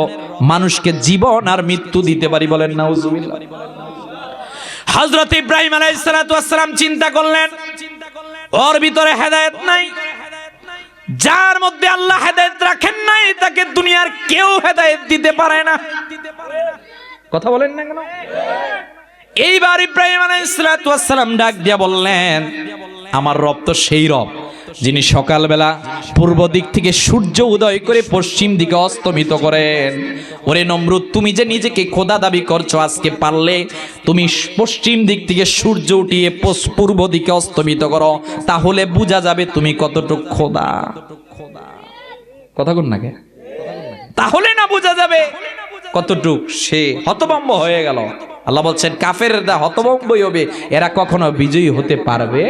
মানুষকে জীবন আর মৃত্যু দিতে পারি। বলেন নাউজুবিল্লাহ। হযরত ইব্রাহিম আলাইহিস সালাতু ওয়াস সালাম চিন্তা করলেন, ওর ভিতরে হেদায়েত নাই, যার মধ্যে আল্লাহ হেদায়েত রাখেন নাই তাকে দুনিয়ার কেউ হেদায়েত দিতে পারে না। কথা বলেন না কেন? এইবার ইব্রাহিম আলাইহিস সালাতু ওয়াস সালাম ডাক দিয়া বললেন, আমার রব তো সেই রব যিনি সকালবেলা পূর্ব দিক থেকে সূর্য উদয় করে পশ্চিম দিকে অস্তমিত করেন। ওরে নমরুদ, তুমি যে নিজেকে খোদা দাবি করছো, আজকে পারলে তুমি পশ্চিম দিক থেকে সূর্য উঠিয়ে পূর্ব দিকে অস্তমিত করো, তাহলে বোঝা যাবে তুমি কতটুকু খোদা। কথা কোন নাকি? তাহলে না বোঝা যাবে কতটুক সে হতভম্ব হয়ে গেল। আল্লাহ বলছেন, কাফেররা হতভম্বই হবে, এরা কখনো বিজয়ী হতে পারবে।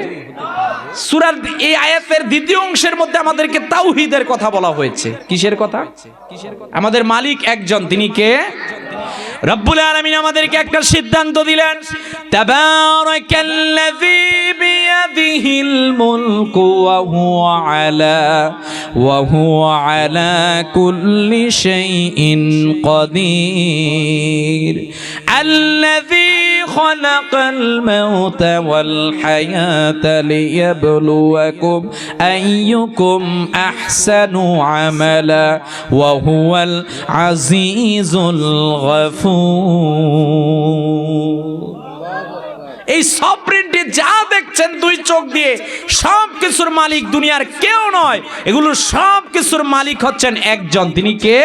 সূরার এই আয়াতের দ্বিতীয় অংশের মধ্যে আমাদেরকে তাওহীদের কথা বলা হয়েছে। কিসের কথা? আমাদের মালিক একজন, তিনি কে? রব্বুল আলামিন আমাদেরকে একটা সিদ্ধান্ত দিলেন, তাবারাকাল্লাযী বিয়াদিহিল মুলকু ওয়া হুয়া আলা কুল্লি শাইইন কাদির, আল্লাযী খালাকাল মাউতা ওয়াল হায়াতা লিয়াবলুয়াকুম আইয়ুকুম আহসানু আমালা ওয়া হুয়াল আজিজুল গফুর। এই সফরিনটি যা দেখছেন দুই চোখ দিয়ে, সব কিছুর মালিক দুনিয়ার কেউ নয়, এগুলো সব কিছুর মালিক হচ্ছেন একজন। তিনি কে?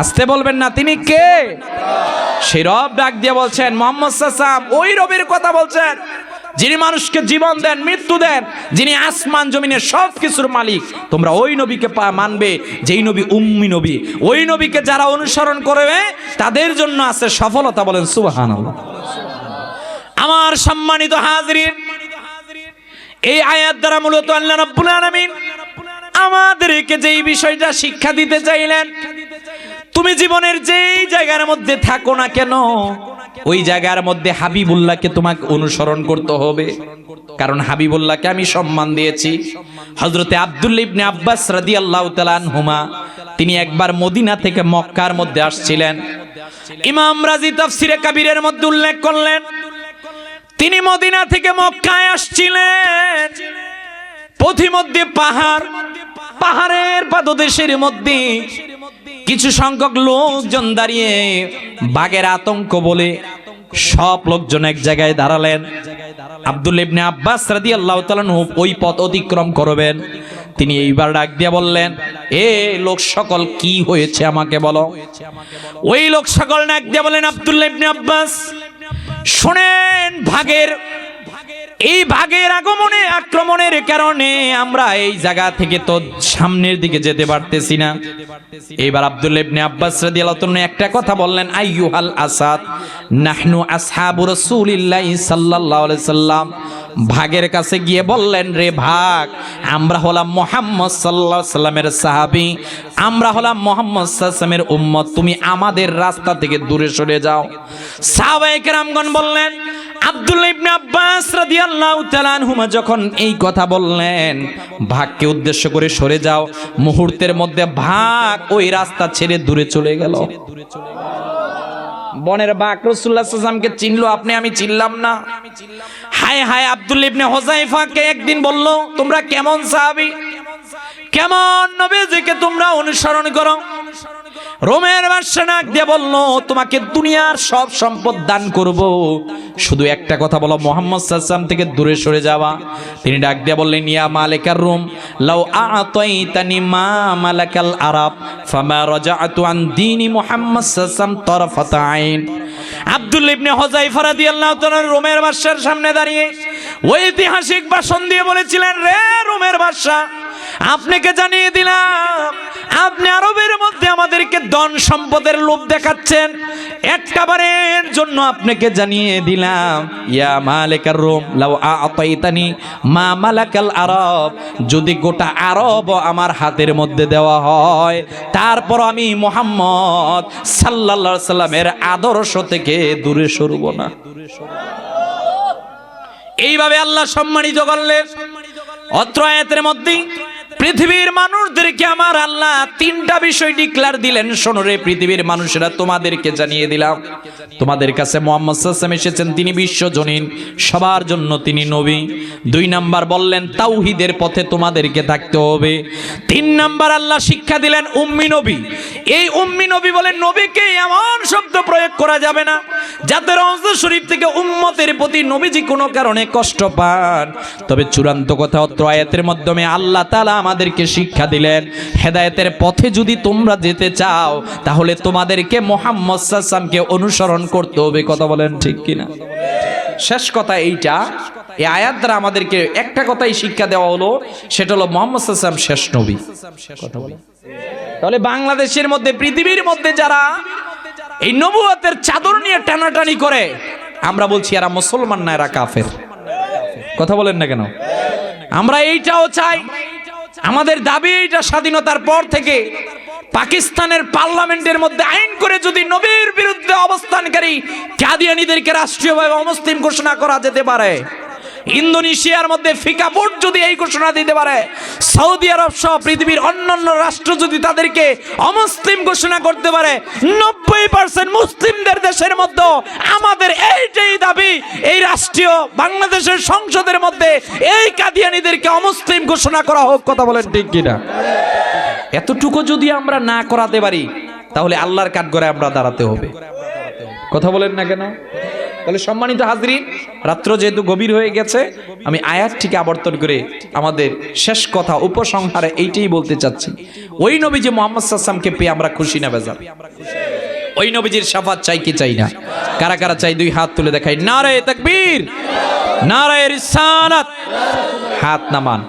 আসতে বলবেন না, তিনি কে? সেই রব ডাক দিয়ে বলছেন, মুহাম্মদ সাল্লাল্লাহু আলাইহি ওয়াসাল্লাম ওই রবের কথা বলছেন যিনি মানুষকে জীবন দেন, মৃত্যু দেন, যিনি আসমান জমিনের সব কিছুর মালিক। তোমরা ওই নবীকে মানবে যেই নবী উম্মি নবী। ওই নবীকে যারা অনুসরণ করবে তাদের জন্য আছে সফলতা। বলেন সুবহানাল্লাহ। আমার সম্মানিত হাজিরিন, এই আয়াত দ্বারা মূলত আল্লাহ রাব্বুল আলামিন আমাদেরকে যেই বিষয়টা শিক্ষা দিতে চাইলেন, তুমি জীবনের যেই জায়গার মধ্যে থাকো না কেন, ওই জায়গার মধ্যে হাবিবুল্লাহকে তোমাকে অনুসরণ করতে হবে, কারণ হাবিবুল্লাহকে আমি সম্মান দিয়েছি। হযরতে আব্দুল্লাহ ইবনে আব্বাস রাদিয়াল্লাহু তাআলা আনহুমা তিনি একবার মদিনা থেকে মক্কার মধ্যে আসছিলেন। ইমাম রাজি তাফসিরে কাবীরের মধ্যে উল্লেখ করলেন, তিনি মদিনা থেকে মক্কায় আসছিলেন, পথিমধ্যে পাহাড়, পাহাড়ের পাদদেশের মধ্যে কিছু সংখ্যক লোকজন দাঁড়িয়ে বাঘের আতঙ্ক বলে সব লোকজন এক জায়গায় দাঁড়ালেন। আব্দুল্লাহ ইবনে আব্বাস রাদিয়াল্লাহু তাআলা আনহু ওই পথ অতিক্রম করবেন, তিনি এইবার ডাক দিয়ে বললেন, এ লোক সকল কি হয়েছে আমাকে বলো। ওই লোক সকল ডাক দিয়ে বলেন, আব্দুল্লাহ ইবনে আব্বাস শুনেন, এই ভাগের আগমনে আক্রমণের কারণে আমরা এই জায়গা থেকে তো সামনের দিকে যেতে পারতেছি না। এবার আব্দুল্লাহ ইবনে আব্বাস রাদিয়াল্লাহু তাআলা একটা কথা বললেন, আইয়ুহাল আসাদ নাহনু আসহাবু রাসূলিল্লাহি সাল্লাল্লাহু আলাইহি সাল্লাম। ভাগের কাছে গিয়ে বললেন, রে ভাগ, আমরা হলাম মুহাম্মদ সাল্লাল্লাহু আলাইহি সাল্লামের সাহাবী, আমরা হলাম মুহাম্মদ সাল্লাল্লাহু আলাইহি সাল্লামের উম্মত, তুমি আমাদের রাস্তা থেকে দূরে সরে যাও। সাহাবায়ে কেরামগণ বললেন, আব্দুল্লাহ ইবনে আব্বাস রাদিয়াল্লাহু তাআলা আনহুমা যখন এই কথা বললেন, ভাগকে উদ্দেশ্য করে সরে যাও, মুহূর্তের মধ্যে ভাগ ওই রাস্তা ছেড়ে দূরে চলে গেল। বনের বাঘ রাসূলুল্লাহ সাল্লাল্লাহু আলাইহি ওয়াসাল্লামকে চিনলো, আপনি আমি চিনলাম না। হায় হায়, আব্দুল্লাহ ইবনে হুযায়ফাকে একদিন বলল, তোমরা কেমন সাহাবী, কেমন নবীজিকে তোমরা অনুসরণ করো। রোমের বাদশা ডাক দিয়ে বলল, তোমাকে দুনিয়ার সব সম্পদ দান করব, শুধু একটা কথা বলো, মুহাম্মদ সাল্লাল্লাহু আলাইহি ওয়াসাল্লাম থেকে দূরে সরে যাওয়া। তিনি ডাক দিয়ে বললেন, ইয়া মালিকার রুম লাউ আ'তাইতানি মা মালাকাল আরাব ফামা রাজা'তু আন দীনি মুহাম্মদ সাল্লাল্লাহু আলাইহি ওয়াসাল্লাম তারফাতা আইন। আব্দুল্লাহ ইবনে হুযায়ফা রাদিয়াল্লাহু তাআলা রোমের বাদশার সামনে দাঁড়িয়ে ঐতিহাসিক ভাষণ দিয়ে বলেছিলেন, রে রোমের বাদশা, আপনাকে জানিয়ে দিলাম, আপনি আরবের মধ্যে আমাদেরকে ধন সম্পদের লোভ দেখাচ্ছেন, একটা বারের জন্য আপনাকে জানিয়ে দিলাম, ইয়া মালিকার রোম লাউ আ'তাইতানি মা মালাকাল আরব, যদি গোটা আরব আমার হাতের মধ্যে দেওয়া হয়, তারপর আমি মুহাম্মদ সাল্লাল্লাহু আলাইহি সাল্লামের আদর্শ থেকে দূরে সরব না। এইভাবে আল্লাহ সম্মানিত করলেন। অত্র আয়াতের মধ্যে পৃথিবীর মানুষদেরকে আমার আল্লাহ তিনটা বিষয় ডিক্লার দিলেন, শোনো রে পৃথিবীর মানুষেরা, তোমাদেরকে জানিয়ে দিলাম, তোমাদের কাছে মুহাম্মদ সাল্লাল্লাহু আলাইহি ওয়াসাল্লাম এসেছেন, তিনি বিশ্বজনীন, সবার জন্য তিনি নবী। 2 নাম্বার বললেন, তাওহীদের পথে তোমাদেরকে থাকতে হবে। 3 নাম্বার আল্লাহ শিক্ষা দিলেন উম্মি নবী। এই উম্মি নবী বলেন, নবীকে এমন শব্দ প্রয়োগ করা যাবে না যাতে রওজা শরীফ থেকে উম্মতের প্রতি নবীজি কোনো কারণে কষ্ট পান। তবে চূড়ান্ত কথা, অত্র আয়াতের মাধ্যমে আল্লাহ তাআলা আমাদেরকে শিক্ষা দিলেন, হেদায়েতের পথে যদি তোমরা যেতে চাও, তাহলে তোমাদেরকে মুহাম্মদ সাল্লাল্লাহু আলাইহি ওয়াসাল্লামকে অনুসরণ করতে হবে। কথা বলেন ঠিক কিনা? শেষ কথা এইটা, এই আয়াত দ্বারা আমাদেরকে একটা কথাই শিক্ষা দেওয়া হলো, সেটা হলো মুহাম্মদ সাল্লাল্লাহু আলাইহি ওয়াসাল্লাম শেষ নবী। কথা বলেন। তাহলে বাংলাদেশের মধ্যে, পৃথিবীর মধ্যে যারা এই নবুয়তের চাদর নিয়ে টানাটানি করে, আমরা বলছি এরা মুসলমান না, এরা কাফের। কথা বলেন না কেন? আমরা এইটাও চাই, আমাদের দাবি এইটা, স্বাধীনতার পর থেকে পাকিস্তানের পার্লামেন্টের মধ্যে আইন করে যদি নবীর বিরুদ্ধে অবস্থানকারী কাদিয়ানীদেরকে রাষ্ট্রীয়ভাবে অমুসলিম ঘোষণা করা যেতে পারে, ইন্দোনেশিয়ার মধ্যে ফিকা বোর্ড যদি এই ঘোষণা দিতে পারে, সৌদি আরব সহ পৃথিবীর অন্যান্য রাষ্ট্র যদি তাদেরকে অমুসলিম ঘোষণা করতে পারে, 90% মুসলিমদের দেশের মধ্যে আমাদের এইটাই দাবি, এই রাষ্ট্রীয় বাংলাদেশের সংসদের মধ্যে এই কাদিয়ানীদেরকে অমুসলিম ঘোষণা করা হোক। কথা বলেন ঠিক কিনা? এতটুকু যদি আমরা না করাতে পারি, তাহলে আল্লাহর কাঠগড়ায় আমরা দাঁড়াতে হবে। কথা বলেন না কেন? তাহলে সম্মানিত হাজরিন, রাত্র যেহেতু গভীর হয়ে গেছে, আমি আয়াতটিকে আবর্তন করে আমাদের শেষ কথা উপসংহারে এইটাই বলতে চাচ্ছি, ওই নবী যে মুহাম্মদ সাল্লাল্লাহু আলাইহি ওয়াসাল্লামকে পেয়ে আমরা খুশি না বেজার? ওই নবীজির শাফাত চাই কি চাই না? কারা কারা চাই? 2 হাত তুলে দেখাই। নারে তাকবীর, নারে রিসালাত। হাত নামান।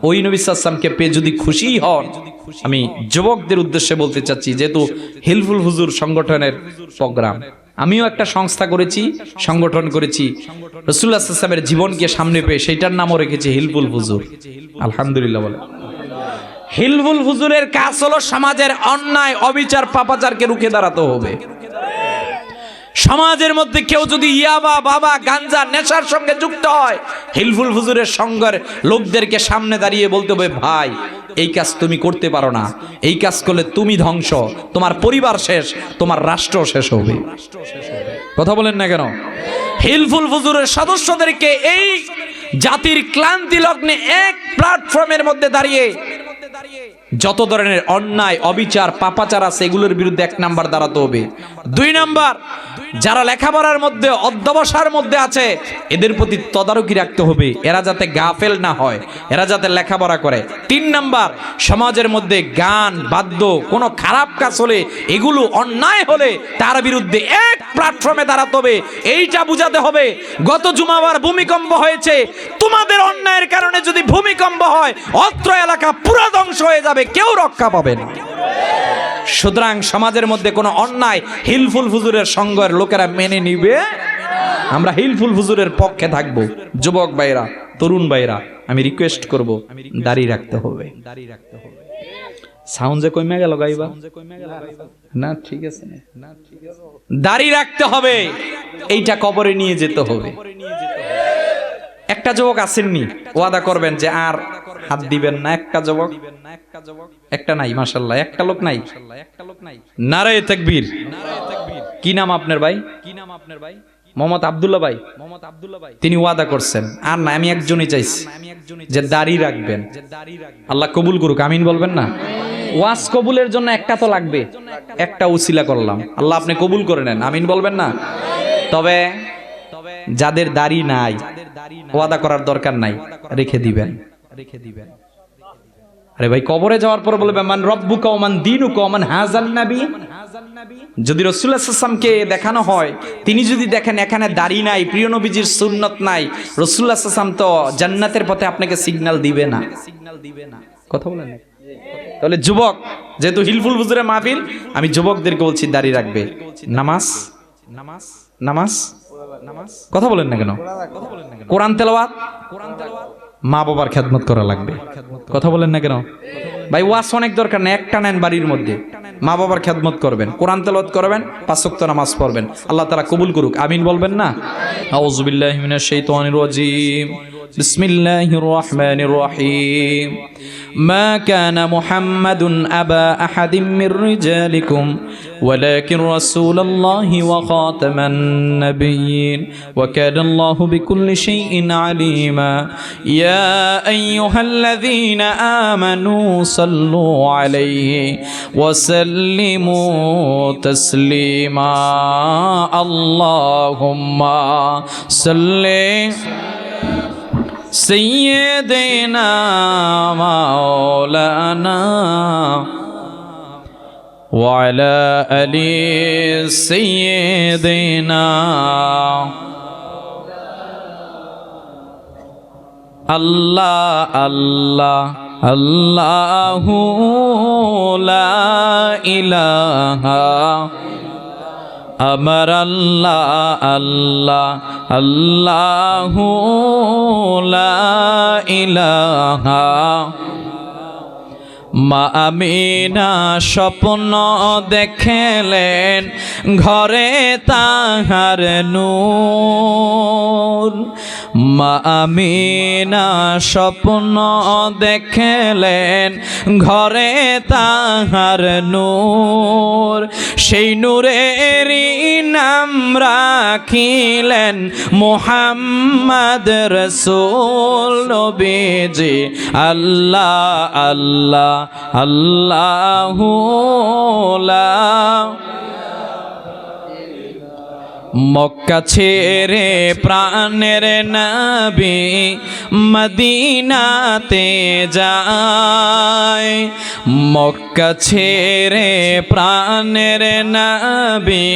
ওই নবী সাল্লাল্লাহু আলাইহি ওয়াসাল্লামকে পেয়ে যদি খুশি হন, আমি যুবকদের উদ্দেশ্যে বলতে চাচ্ছি, যেহেতু হিলফুল হুজুর সংগঠনের প্রোগ্রাম, আমিও একটা সংস্থা করেছি, সংগঠন করেছি, রাসূলুল্লাহ সাল্লাল্লাহু আলাইহি ওয়াসাল্লামের জীবনকে সামনে পেয়ে সেইটার নামও রেখেছি হিলফুল হুজুর। আলহামদুলিল্লাহ বলে। হিলফুল হুজুরের কাজ হলো সমাজের অন্যায়, অবিচার, পাপাচারকে রুখে দাঁড়াতে হবে। সমাজের মধ্যে কেউ যদি ইয়াবা বাবা গাঞ্জা নেশার সঙ্গে যুক্ত হয়, হিলফুল হুজুরের সঙ্গের লোকদেরকে সামনে দাঁড়িয়ে বলতে হবে, ভাই এই কাজ তুমি করতে পারো না, এই কাজ করলে তুমি ধ্বংস, তোমার পরিবার শেষ, তোমার রাষ্ট্র শেষ হবে। কথা বলেন না কেন? হিলফুল হুজুরের সদস্যদেরকে এই জাতির ক্লান্তি লগ্নে এক প্ল্যাটফর্মের মধ্যে দাঁড়িয়ে যত ধরনের অন্যায় অবিচার পাপাচার আছে এগুলোর বিরুদ্ধে 1 নাম্বার দাঁড়াতে হবে। 2 নাম্বার, যারা লেখাপড়ার মধ্যে অধ্যবসায়ের মধ্যে আছে এদের প্রতি তদারকি রাখতে হবে, এরা যাতে গাফেল না হয়, এরা যাতে লেখাপড়া করে। 3 নাম্বার, সমাজের মধ্যে গান বাদ্য কোনো খারাপ কাজ হলে, এগুলো অন্যায় হলে তার বিরুদ্ধে এক প্ল্যাটফর্মে দাঁড়াতে হবে। এইটা বুঝাতে হবে, গত জুমাবার ভূমিকম্প হয়েছে, তোমাদের অন্যায়ের কারণে যদি ভূমিকম্প হয় অত্র এলাকা পুরো ধ্বংস হয়ে যাবে, কেউ রক্ষা পাবে না। সুতরাং সমাজের মধ্যে কোনো অন্যায় হিলফুল হুজুরের সঙ্গের লোকেরা মেনে নিবে, আমরা হিলফুল হুজুরের পক্ষে থাকবো। যুবক ভাইরা, তরুণ ভাইরা, আমি রিকোয়েস্ট করব, দাড়ি রাখতে হবে। সাউন্ড যে কমে গেল গাইবা না, ঠিক আছে না, দাড়ি রাখতে হবে, এইটা কবরে নিয়ে যেতে হবে। একটা যুবক আসেননি, ওয়াদা করবেন যে আর হাত দিবেন না। একটা যুবক, একটা নাই, মাশাআল্লাহ, একটা লোক নাই। নারায়ে তাকবীর। কি নাম আপনার ভাই? মোহাম্মদ আব্দুল্লাহ ভাই। তিনি ওয়াদা করছেন, আর না, আমি একজনই চাইছি যে দাড়ি রাখবেন। আল্লাহ কবুল করুক, আমিন বলবেন না? ওয়াজ কবুলের জন্য একটা তো লাগবে, একটা উসিলা করলাম, আল্লাহ আপনি কবুল করে নেন, আমিন বলবেন না? তবে যাদের দাড়ি নাই ওয়াদা করার দরকার নাই, রেখে দিবেন। আরে ভাই, কবরে যাওয়ার পর বলবে মান রব্বুকা ওয়া মান দীনুকা ওয়া মান হাযাল নবী। যদি রাসূলুল্লাহ সাল্লাল্লাহু আলাইহি ওয়াসাল্লামকে দেখানো হয়, তিনি যদি দেখেন এখানে দাড়ি নাই, প্রিয় নবীজির সুন্নাত নাই, রাসূলুল্লাহ সাল্লাল্লাহু আলাইহি ওয়াসাল্লাম তো জান্নাতের পথে আপনাকে সিগন্যাল দিবে না। কথা বলেন না? তাহলে যুবক, যেহেতু হিলফুল হুজুরের মাহফিল, আমি যুবকদেরকে বলছি দাড়ি রাখবে। নামাজ নামাজ নামাজ নামাজ, কথা বলেন না কেন? কোরআন তেলাওয়াত, মা বাবার খেদমত করা লাগবে। কথা বলেন না কেন? ভাই ওয়াজ অনেক দরকার না, একটা নেন বাড়ির মধ্যে, মা বাবার খেদমত করবেন, কোরআন তেলাওয়াত করবেন, 5 ওয়াক্ত নামাজ পড়বেন। আল্লাহ তাআলা কবুল করুক, আমিন বলবেন না? আউযু বিল্লাহি মিনাশ শাইতানির রাজীম। বিসমিল্লাহির রহমানির রহিম। মা কানা মুহাম্মাদুন আবা আহাদিম মির রিজালিকুম ওয়ালাকিন রাসূলুল্লাহি ওয়া খাতামান নাবিয়্যিন ওয়া কানা আল্লাহু বিকুল্লি শাইইন আলীমা। ইয়া আইয়ুহাল্লাযীনা আমানু সাল্লু আলাইহি ওয়া সাল্লিমু তাসলিমা। আল্লাহুম্মা সাল্লি سيدنا مولانا وعلى آل سيدنا الله الله الله لا إله আমার আল্লাহ আল্লাহ আল্লাহু লা ইলাহা। মা আমিনা স্বপ্ন দেখলেন ঘরে তাহার নূর। মা আমিনা স্বপ্ন দেখলেন ঘরে তাহার নূর। সেই নূরেরই নাম রাখিলেন মুহাম্মদ রাসূল নবীজি। আল্লাহ আল্লাহ আল্লাহু লা। মক্কা ছেড়ে প্রাণের নবী মদিনাতে যায়। মক্কা ছেড়ে প্রাণের নবী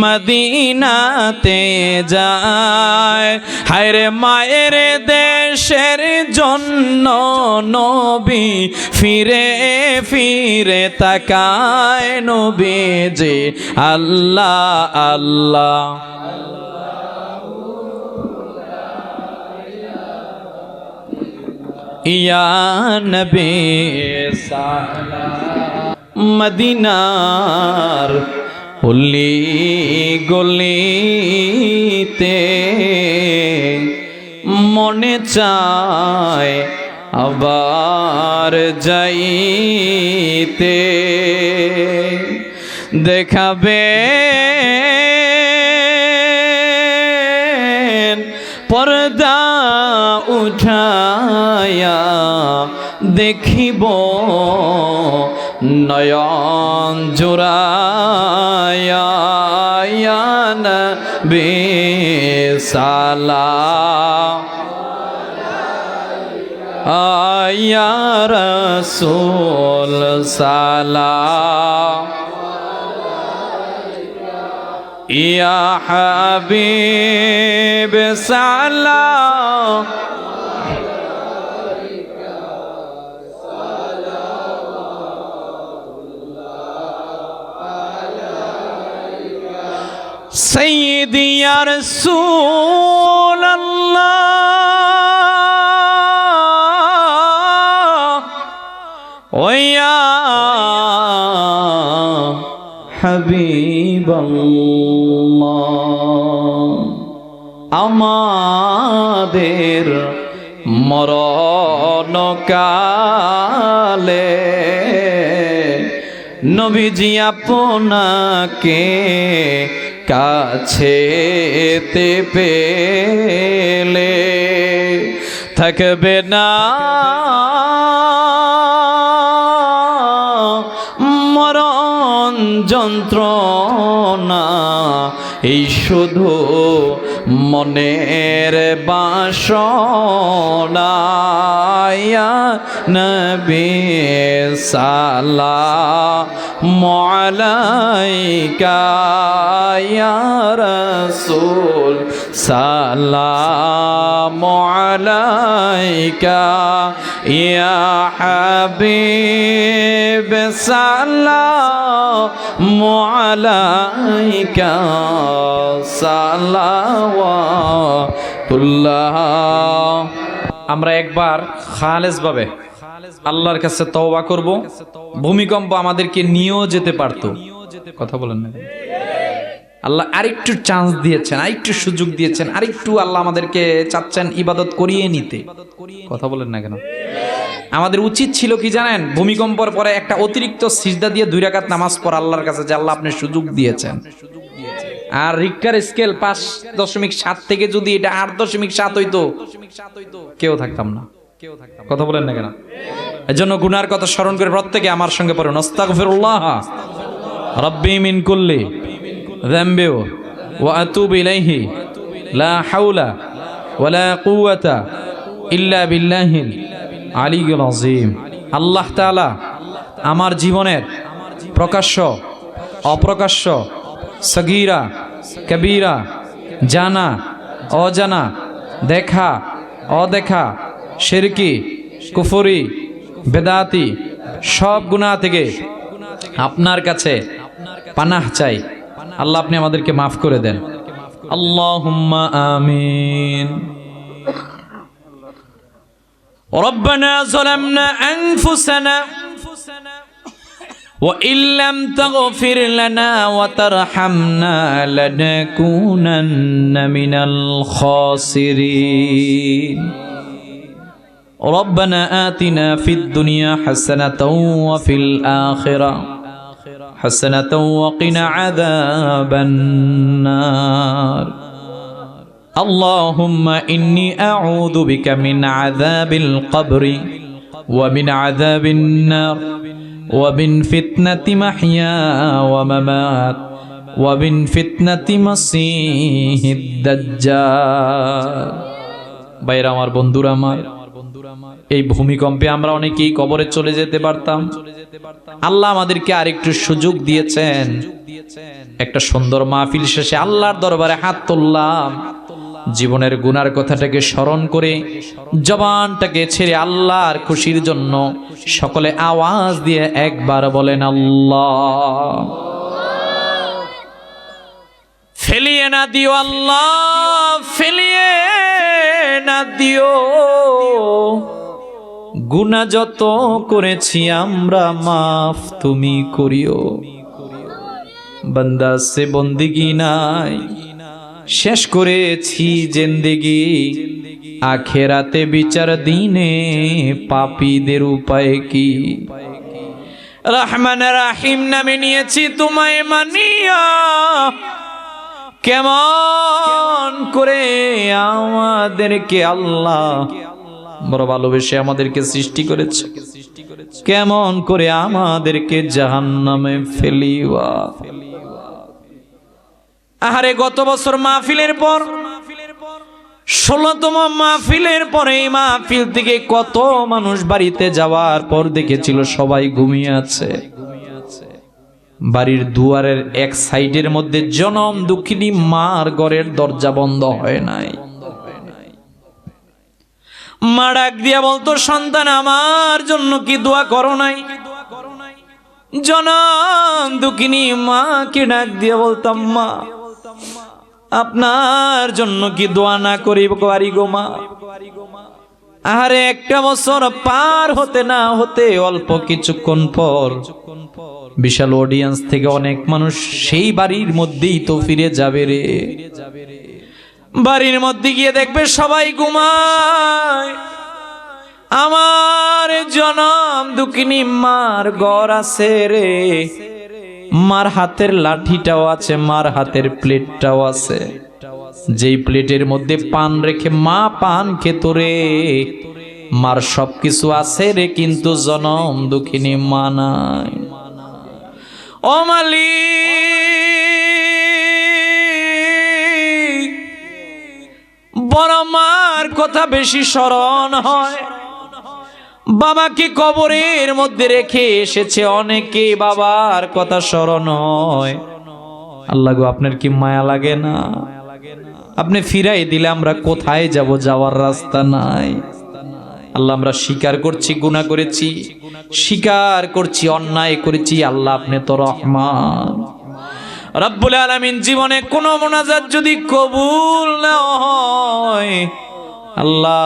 মদিনাতে যায়। হায়রে মায়ের দেশের জন্য নবী ফিরে ফিরে তাকায় নবীজি। আল্লাহ আল্লাহ ইয়া নবী সালাম। মদিনার অলি গলিতে মনে চায় আবার যাইতে, দেখাবে পর্দা উঠায়া দেখিব নয়ন জোড়ায়া ইয়া নবী সালাম ইয়া রাসূল সালাম ইয়া হাবিব সালাম সাইয়্যিদি ইয়া রাসূলুল্লাহ ওয়া ইয়া হাবিবাল্লাহ, আমাদের মরণকালে নবীজি আপনাকে কাছেতে পেলে থাকবে না মরণ যন্ত্রণা, এই শুধু মনের বাসনা ইয়া নবী সালামু আলাইকা ইয়া রাসূল সালামু আলাইকা ইয়া হাবিব সালামু আলাইকা সালাওয়াতুল্লাহ। আমরা একবার খালেস ভাবে আল্লাহর কাছে তওবা করব। ভূমিকম্প আমাদেরকে নিয়েও যেতে পারতো, কথা বলেন না? আল্লাহ আরেকটু চান্স দিয়েছেন, আরেকটু সুযোগ দিয়েছেন, আরেকটু আল্লাহ আমাদেরকে চাচ্ছেন ইবাদত করিয়ে নিতে, কথা বলেন না কেন? আমাদের উচিত ছিল কি জানেন, ভূমিকম্পের পরে একটা অতিরিক্ত সিজদা দিয়ে 2 রাকাত নামাজ পড়া আল্লাহর কাছে, যে আল্লাহ আপনি সুযোগ দিয়েছেন। আর রিক্টার স্কেল 5.7 থেকে যদি এটা 8.7 হইতো কেউ থাকতাম না, কথা বলেন না কেন? এজন্য গুনার কথা স্মরণ করে প্রত্যেকে আমার সঙ্গে পড়ুন, আস্তাগফিরুল্লাহ রাব্বি মিন কুল্লি যামবি ওয়া আতুবু ইলাইহি লা হাওলা ওয়ালা কুওয়াতা ইল্লা বিল্লাহিল আলিয়্যিল আযীম। আল্লাহ তাআলা আমার জীবনের প্রকাশ্য অপ্রকাশ্য, সগীরা কবীরা, জানা অজানা, দেখা অদেখা, শিরকি কুফরি বেদাতি সব গুনাহ থেকে আপনার কাছে পানাহ চাই। আল্লাহ আপনি আমাদেরকে মাফ করে দেন, আল্লাহুম্মা আমিন। রব্বানা যালামনা আনফুসানা وإن لم تغفر لنا وترحمنا لنكونن من الخاسرين ربنا آتنا في الدنيا حسنة وفي الآخرة حسنة وقنا عذاب النار اللهم إني أعوذ بك من عذاب القبر ومن عذاب النار ومن فتنة محيا وممات ومن فتنة مسيح الدجال। ভাইরা আমার, বন্ধুরা আমার, এই ভূমিকম্পে আমরা অনেকেই কবরে চলে যেতে পারতাম। আল্লাহ আমাদেরকে আরেকটু সুযোগ দিয়েছেন। একটা সুন্দর মাহফিল শেষে আল্লাহর দরবারে হাত তুললাম, জীবনের গুনার কথাটাকে স্মরণ করে জবানটাকে ছেড়ে আল্লাহর খুশির জন্য সকলে আওয়াজ দিয়ে একবার বলেন আল্লাহ। ফেলিয়ে না দিও আল্লাহ, ফেলিয়ে না দিও, গুনাহ যত করেছি আমরা মাফ তুমি করিও। বান্দা সে বন্দিগি নাই, শেষ করেছি জিন্দেগি আখেরাতে বিচার দিনে পাপীদের উপায় কি। রহমান রাহিম নামে নিয়েছি তোমায় মানিয়া, কেমন করে আমাদেরকে আল্লাহ বড় ভালোবেসে আমাদেরকে সৃষ্টি করেছে, কেমন করে আমাদেরকে জাহান্নামে ফেলিবা। আহারে গত বছর মাহফিলের পর 16তম মাহফিলের পরে এই মাহফিল থেকে কত মানুষ বাড়িতে যাওয়ার পর দেখেছিল সবাই ঘুমিয়ে আছে। বাড়ির দুয়ারের এক সাইডের মধ্যে জনম দুঃখিনী মার ঘরের দরজা বন্ধ হয় নাই। মা ডাক দিয়া বলতো, সন্তান আমার জন্য কি দোয়া করো নাই? জনম দুঃখিনী মাকে ডাক দিয়া বলতাম, মা আপনার জন্য কি দোয়া না করি পারি গো মা। আরে একটা বছর পার হতে না হতে অল্প কিছুক্ষণ পর বিশাল অডিয়েন্স থেকে অনেক মানুষ সেই বাড়ির মধ্যেই তো ফিরে যাবে রে। বাড়ির মধ্যে গিয়ে দেখবে সবাই ঘুমায়, আমার জনম দুঃখিনী মার ঘর আছে রে। মার হাতের লাঠিটাও আছে, মার হাতের প্লেটটাও আছে, যেই প্লেটের মধ্যে পান রেখে মা পান খেত রে। মার সবকিছু আছে রে, কিন্তু জনম দুঃখিনী মা নাই। ও মালিক, বড় মার কথা বেশি স্মরণ হয়। বাবাকে কবরের মধ্যে রেখে এসেছে অনেকে, বাবার কথা স্মরণ হয়। আল্লাহ গো, আপনার কি মায়া লাগে না? আপনি ফিরাই দিলে আমরা কোথায় যাব? যাওয়ার রাস্তা নাই। আল্লাহ, আমরা স্বীকার করছি গুনাহ করেছি, স্বীকার করছি অন্যায় করেছি। আল্লাহ, আপনি তো রহমান রব্বুল আলামিন। জীবনে কোনো মোনাজাত যদি কবুল না হয়, আল্লাহ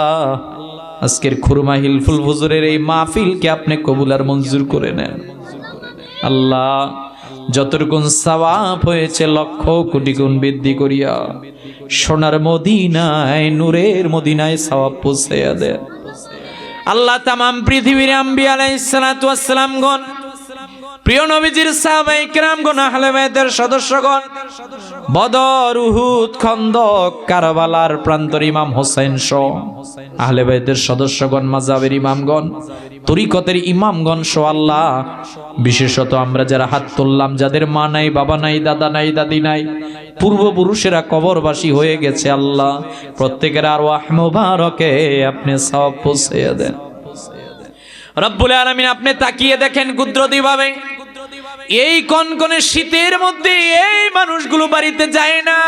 আজকের খুরমা হিলফুল হুজুরের এই মাহফিলকে আপনি কবুল আর মঞ্জুর করে নেন। আল্লাহ, যতটুকু সওয়াব হয়েছে লক্ষ কোটি গুণ বৃদ্ধি করিয়া সোনার মদিনায়, নূরের মদিনায় সওয়াব পৌঁছাইয়া দেন। আল্লাহ, তামাম পৃথিবীর আম্বিয়া আলাইহিস সালাতু ওয়াস সালামগণ, প্রিয় নবীজির সাহাবায়ে কেরামগণ, আহলে বাইতের সদস্যগণ, বদর, উহুদ, খন্দক, কারবালার প্রান্তর ইমাম হোসেন সহ আহলে বাইতের সদস্যগণ, মাযহাবের ইমামগণ, তরিকতের ইমামগণ সহ আল্লাহ, বিশেষত আমরা যারা হাত তুললাম, যাদের মা নাই, বাবা নাই, দাদা নাই, দাদি নাই, পূর্বপুরুষেরা কবরবাসী হয়ে গেছে, আল্লাহ প্রত্যেকের আরওয়াহ মুবারকে আপনি সওয়াব পৌঁছাইয়া দেন। রব্বুল আলামিন, আপনি তাকিয়ে দেখেন কুদরতি ভাবে এই কনকনে শীতের মধ্যে এই মানুষগুলো বাড়িতে যায় না।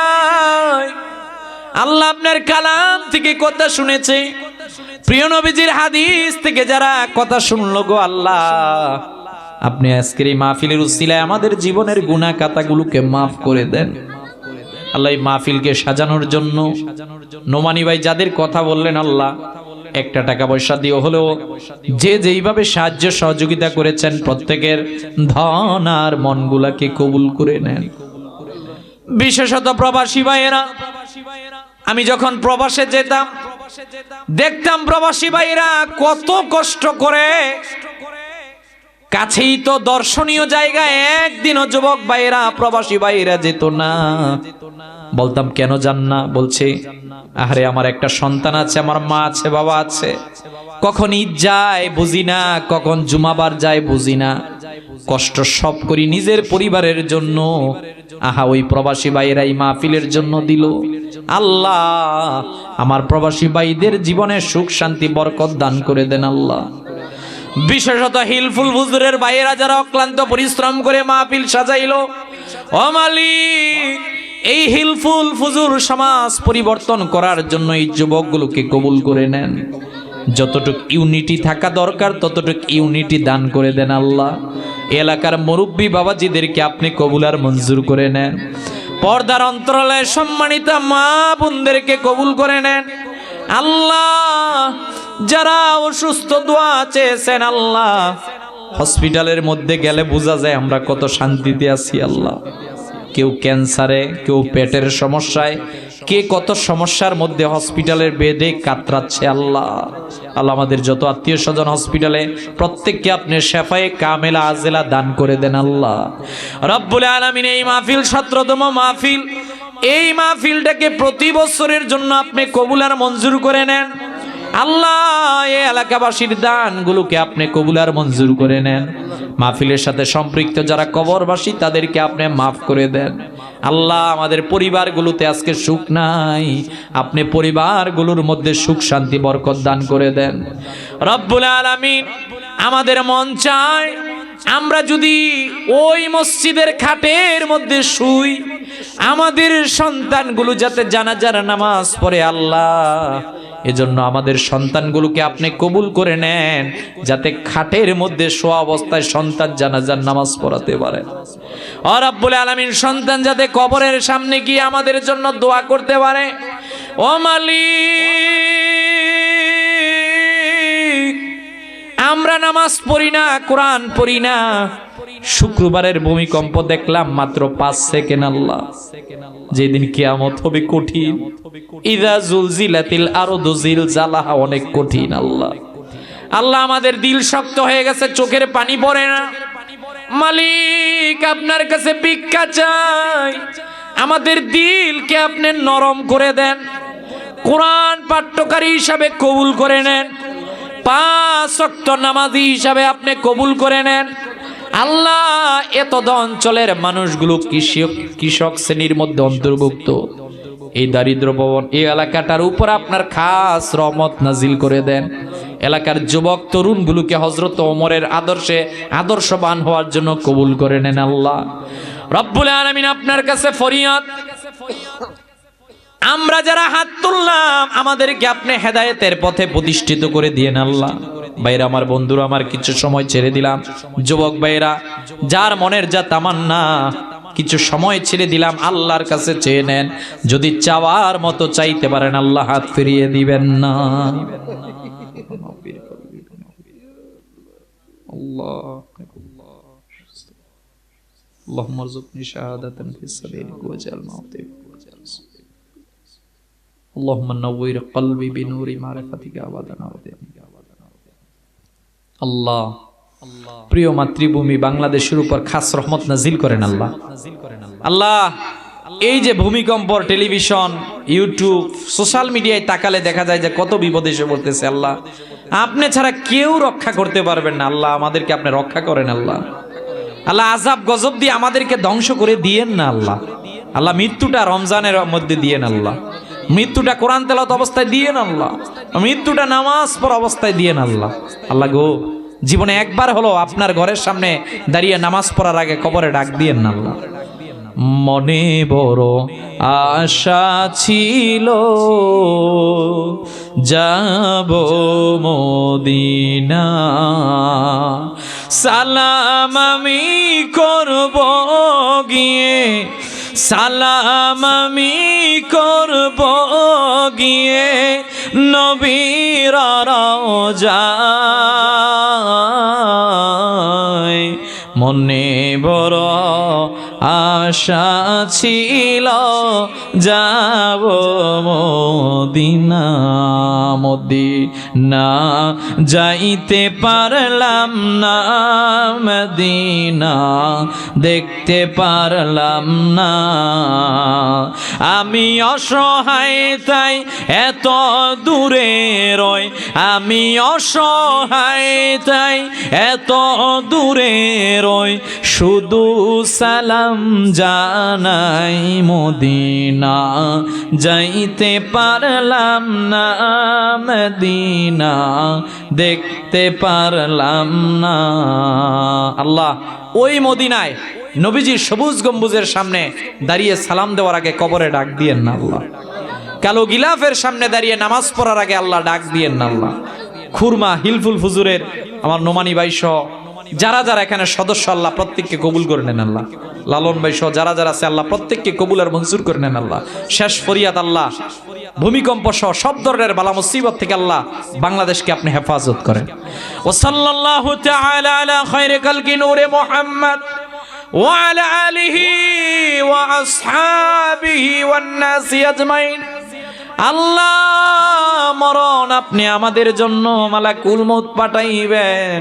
আল্লাহ, আপনার কালাম থেকে কথা শুনেছে, প্রিয় নবীজির হাদিস থেকে যারা কথা শুনলো গো আল্লাহ, আপনি আজকের এই মাহফিলের উসিলায় আমাদের জীবনের গুনাহ খাতাগুলোকে মাফ করে দেন। আল্লাহ, এই মাহফিলকে সাজানোর জন্য নোমানি ভাই যাদের কথা বললেন, আল্লাহ একটা টাকা পয়সা দিয়ে হলেও যে যেইভাবে সাহায্য সহযোগিতা করেছেন, প্রত্যেকের ধন আর মনগুলাকে কবুল করে নেন। বিশেষত প্রবাসী ভাইয়েরা, আমি যখন প্রবাসে যেতাম দেখতাম প্রবাসী ভাইয়েরা কত কষ্ট করে, কাছেই তো দর্শনীয় জায়গায় একদিনও যুবক ভাইয়েরা, প্রবাসী ভাইয়েরা যেত না। বলতাম কেন যান না? বলছে, আরে আমার একটা সন্তান আছে, আমার মা আছে, বাবা আছে, কখন ঈদ যায় বুঝি না, কখন জুমাবার যায় বুঝি না, কষ্ট সব করি নিজের পরিবারের জন্য। আহা, ওই প্রবাসী ভাইয়েরা এই মাহফিলের জন্য দিল। আল্লাহ, আমার প্রবাসী ভাইদের জীবনে সুখ শান্তি বরকত দান করে দেন আল্লাহ। বিশেষত হিলফুল হুজুরের ভাইয়েরা যারা অক্লান্ত পরিশ্রম করে মাহফিল সাজাইলো, ও মালিক, এই হিলফুল ফুজুর সমাজ পরিবর্তন করার জন্য এই যুবকগুলোকে কবুল করে নেন। যতটুক ইউনিটি থাকা দরকার ততটুক ইউনিটি দান করে দেন আল্লাহ। এলাকার মুরব্বী বাবাজিদেরকে আপনি কবুল আর মঞ্জুর করে নেন। পর্দার অন্তরালে সম্মানিত মা বোনদেরকে কবুল করে নেন আল্লাহ। যারা অসুস্থ দোয়া চেয়েছেন আল্লাহ, হসপিটালের মধ্যে গেলে বোঝা যায় আমরা কত শান্তিতে আছি আল্লাহ। কেউ ক্যান্সারে, কেউ পেটের সমস্যায়, কে কত সমস্যার মধ্যে হসপিটালের বেডে কাতরাচ্ছে। আল্লাহ আল্লাহ আমাদের যত আত্মীয় স্বজন হসপিটালে, প্রত্যেককে আপনি শেফায়ে কামেলা আজেলা দান করে দেন। আল্লাহ রব্বুল আলামিন, এই মাহফিল 17তম মাহফিল, এই মাহফিলটাকে প্রতি বছরের জন্য আপনি কবুল আর মঞ্জুর করে নেন। আল্লাহ এই এলাকাবাসীর দানগুলোকে আপনি কবুল আর মঞ্জুর করে নেন। মাহফিলের সাথে সম্পৃক্ত যারা কবরবাসী তাদেরকে আপনি মাফ করে দেন। আল্লাহ আমাদের পরিবারগুলোতে আজকে সুখ নাই, আপনি পরিবারগুলোর মধ্যে সুখ শান্তি বরকত দান করে দেন রব্বুল আলামিন। আমাদের মন চায় আমরা যদি ওই মসজিদের খাটের মধ্যে শুই, আমাদের সন্তানগুলো যাতে জানাজার নামাজ পড়ে। আল্লাহ এজন্য আমাদের সন্তানগুলোকে আপনি কবুল করে নেন, যাতে খাটের মধ্যে শোয়া অবস্থায় সন্তান জানাজার নামাজ পড়াতে পারে। ও রব্বুল আলামিন, সন্তান যাতে কবরের সামনে গিয়ে আমাদের জন্য দোয়া করতে পারে। ও মালিক, আমরা নামাজ পড়ি না, কোরআন পড়ি না, শুক্রবারের ভূমিকম্প দেখলাম মাত্র 5 সেকেন্ড। আল্লাহ যেদিন কিয়ামত হবে কঠিন, ইযা জুলজিলাতিল আরদু জিলজালাহা, অনেক কঠিন। আল্লাহ আল্লাহ আমাদের দিল শক্ত হয়ে গেছে, চোখের পানি পড়ে না। মালিক আপনার কাছে ভিক্ষা চাই, আমাদের দিলকে আপনি নরম করে দেন, কোরআন পাঠ্যকারী হিসাবে কবুল করে নেন, 5 ওয়াক্ত নামাজি হিসাবে আপনি কবুল করে নেন। আল্লাহ এত অঞ্চলের মানুষগুলো কৃষক শ্রেণীর মধ্যে অন্তর্ভুক্ত। এই দারিদ্র ভবন, এই এলাকাটার উপর আপনার খাস রহমত নাজিল করে দেন। এলাকার যুবক তরুণগুলোকে হযরত ওমরের আদর্শে আদর্শবান হওয়ার জন্য কবুল করে নেন। আল্লাহ রব্বুল আলামিন, আপনার কাছে ফরিয়াদ, আমরা যারা হাত তুললাম আমাদেরকে আপনি হেদায়েতের পথে প্রতিষ্ঠিত করে দিয়েন। আল্লাহ ভাইরা, আমার বন্ধুরা, আমার কিছু সময় ছেড়ে দিলাম। যুবক ভাইরা, যার মনের যা তামান্না, কিছু সময় ছেড়ে দিলাম, আল্লাহর কাছে চেয়ে নেন। যদি চাওয়ার মতো চাইতে পারেন, আল্লাহ হাত ফিরিয়ে দিবেন না। اللهم ارزقني شهادة في سبيلك واجعل موتي اللهم نور قلبي بنور معرفتك أبدا আল্লাহ প্রিয় মাতৃভূমি বাংলাদেশের উপর খাস রহমত নাজিল করেন। আল্লাহ আল্লাহ এই যে ভূমিকম্প, টেলিভিশন, ইউটিউব, সোশ্যাল মিডিয়ায় তাকালে দেখা যায় যে কত বিপদে এসে পড়তেছে। আল্লাহ আপনি ছাড়া কেউ রক্ষা করতে পারবেন না। আল্লাহ আমাদেরকে আপনি রক্ষা করেন। আল্লাহ আল্লাহ আযাব গজব দিয়ে আমাদেরকে ধ্বংস করে দিয়েন না। আল্লাহ আল্লাহ মৃত্যুটা রমজানের মধ্যে দিয়েন। আল্লাহ মৃত্যুটা কোরআন তেলাওয়াত অবস্থায় দিয়েন। আল্লাহ মৃত্যুটা নামাজ পড়া অবস্থায় দিয়েন। আল্লাহ আল্লাহ গো, জীবনে একবার হলো আপনার ঘরের সামনে দাঁড়িয়ে নামাজ পড়ার আগে কবরে ডাক দিয়েন না। আল্লাহ মনে বড় আশা ছিল যাব মদিনা, সালাম আমি করব গিয়ে, সালাম আমি করব গিয়ে নবীর রওজায়। মনে বড় আশা ছিল যাব মদিনা, মদিনা যাইতে পারলাম না, মদিনা দেখতে পারলাম না। আমি অসহায় তাই এত দূরে রই, আমি অসহায় তাই এত দূরে রই, শুধু সালাম জানাই মদিনা যাইতে পারলাম না, মদিনা দেখতে পারলাম না। আল্লাহ ওই মদিনায় নবীজির সবুজ গম্বুজের সামনে দাঁড়িয়ে সালাম দেওয়ার আগে কবরে ডাক দিয়েন না। আল্লাহ কালো গিলাফের সামনে দাঁড়িয়ে নামাজ পড়ার আগে আল্লাহ ডাক দিয়েন না। আল্লাহ খুরমা হিলফুল ফুজুরের আমার নোমানি ভাই সহ যারা যারা এখানে সদস্য, আল্লাহ প্রত্যেককে কবুল করে নেন। আল্লাহ লালন ভাই সহ যারা যারা আছে আল্লাহ প্রত্যেককে কবুল আর মঞ্জুর করে নেন। আল্লাহ শেষ ফরিয়াদ, আল্লাহ ভূমিকম্প সহ সব ধরনের বালা মুসিবত থেকে আল্লাহ বাংলাদেশকে আপনি হেফাজত করেন। ও সাল্লাল্লাহু তাআলা আলা খায়রি খালকি নূরে মুহাম্মদ ওয়া আলা আলিহি ওয়া আসহাবিহি ওয়ান নাসি আজমাইন। আল্লাহ, মরণ আপনি আমাদের জন্য মালাকুল মউত পাঠাইবেন।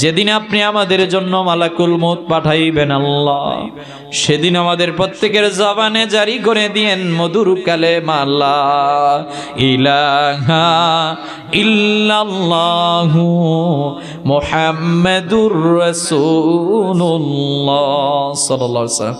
যেদিন আপনি আমাদের জন্য মালাকুল মউত পাঠাইবেন আল্লাহ, সেদিন আমাদের প্রত্যেকের জবানে জারি করে দিয়েন মধুর কালেমা লা ইলাহা ইল্লাল্লাহু মুহাম্মাদুর রাসূলুল্লাহ সাল্লাল্লাহু আলাইহি ওয়াসাল্লাম।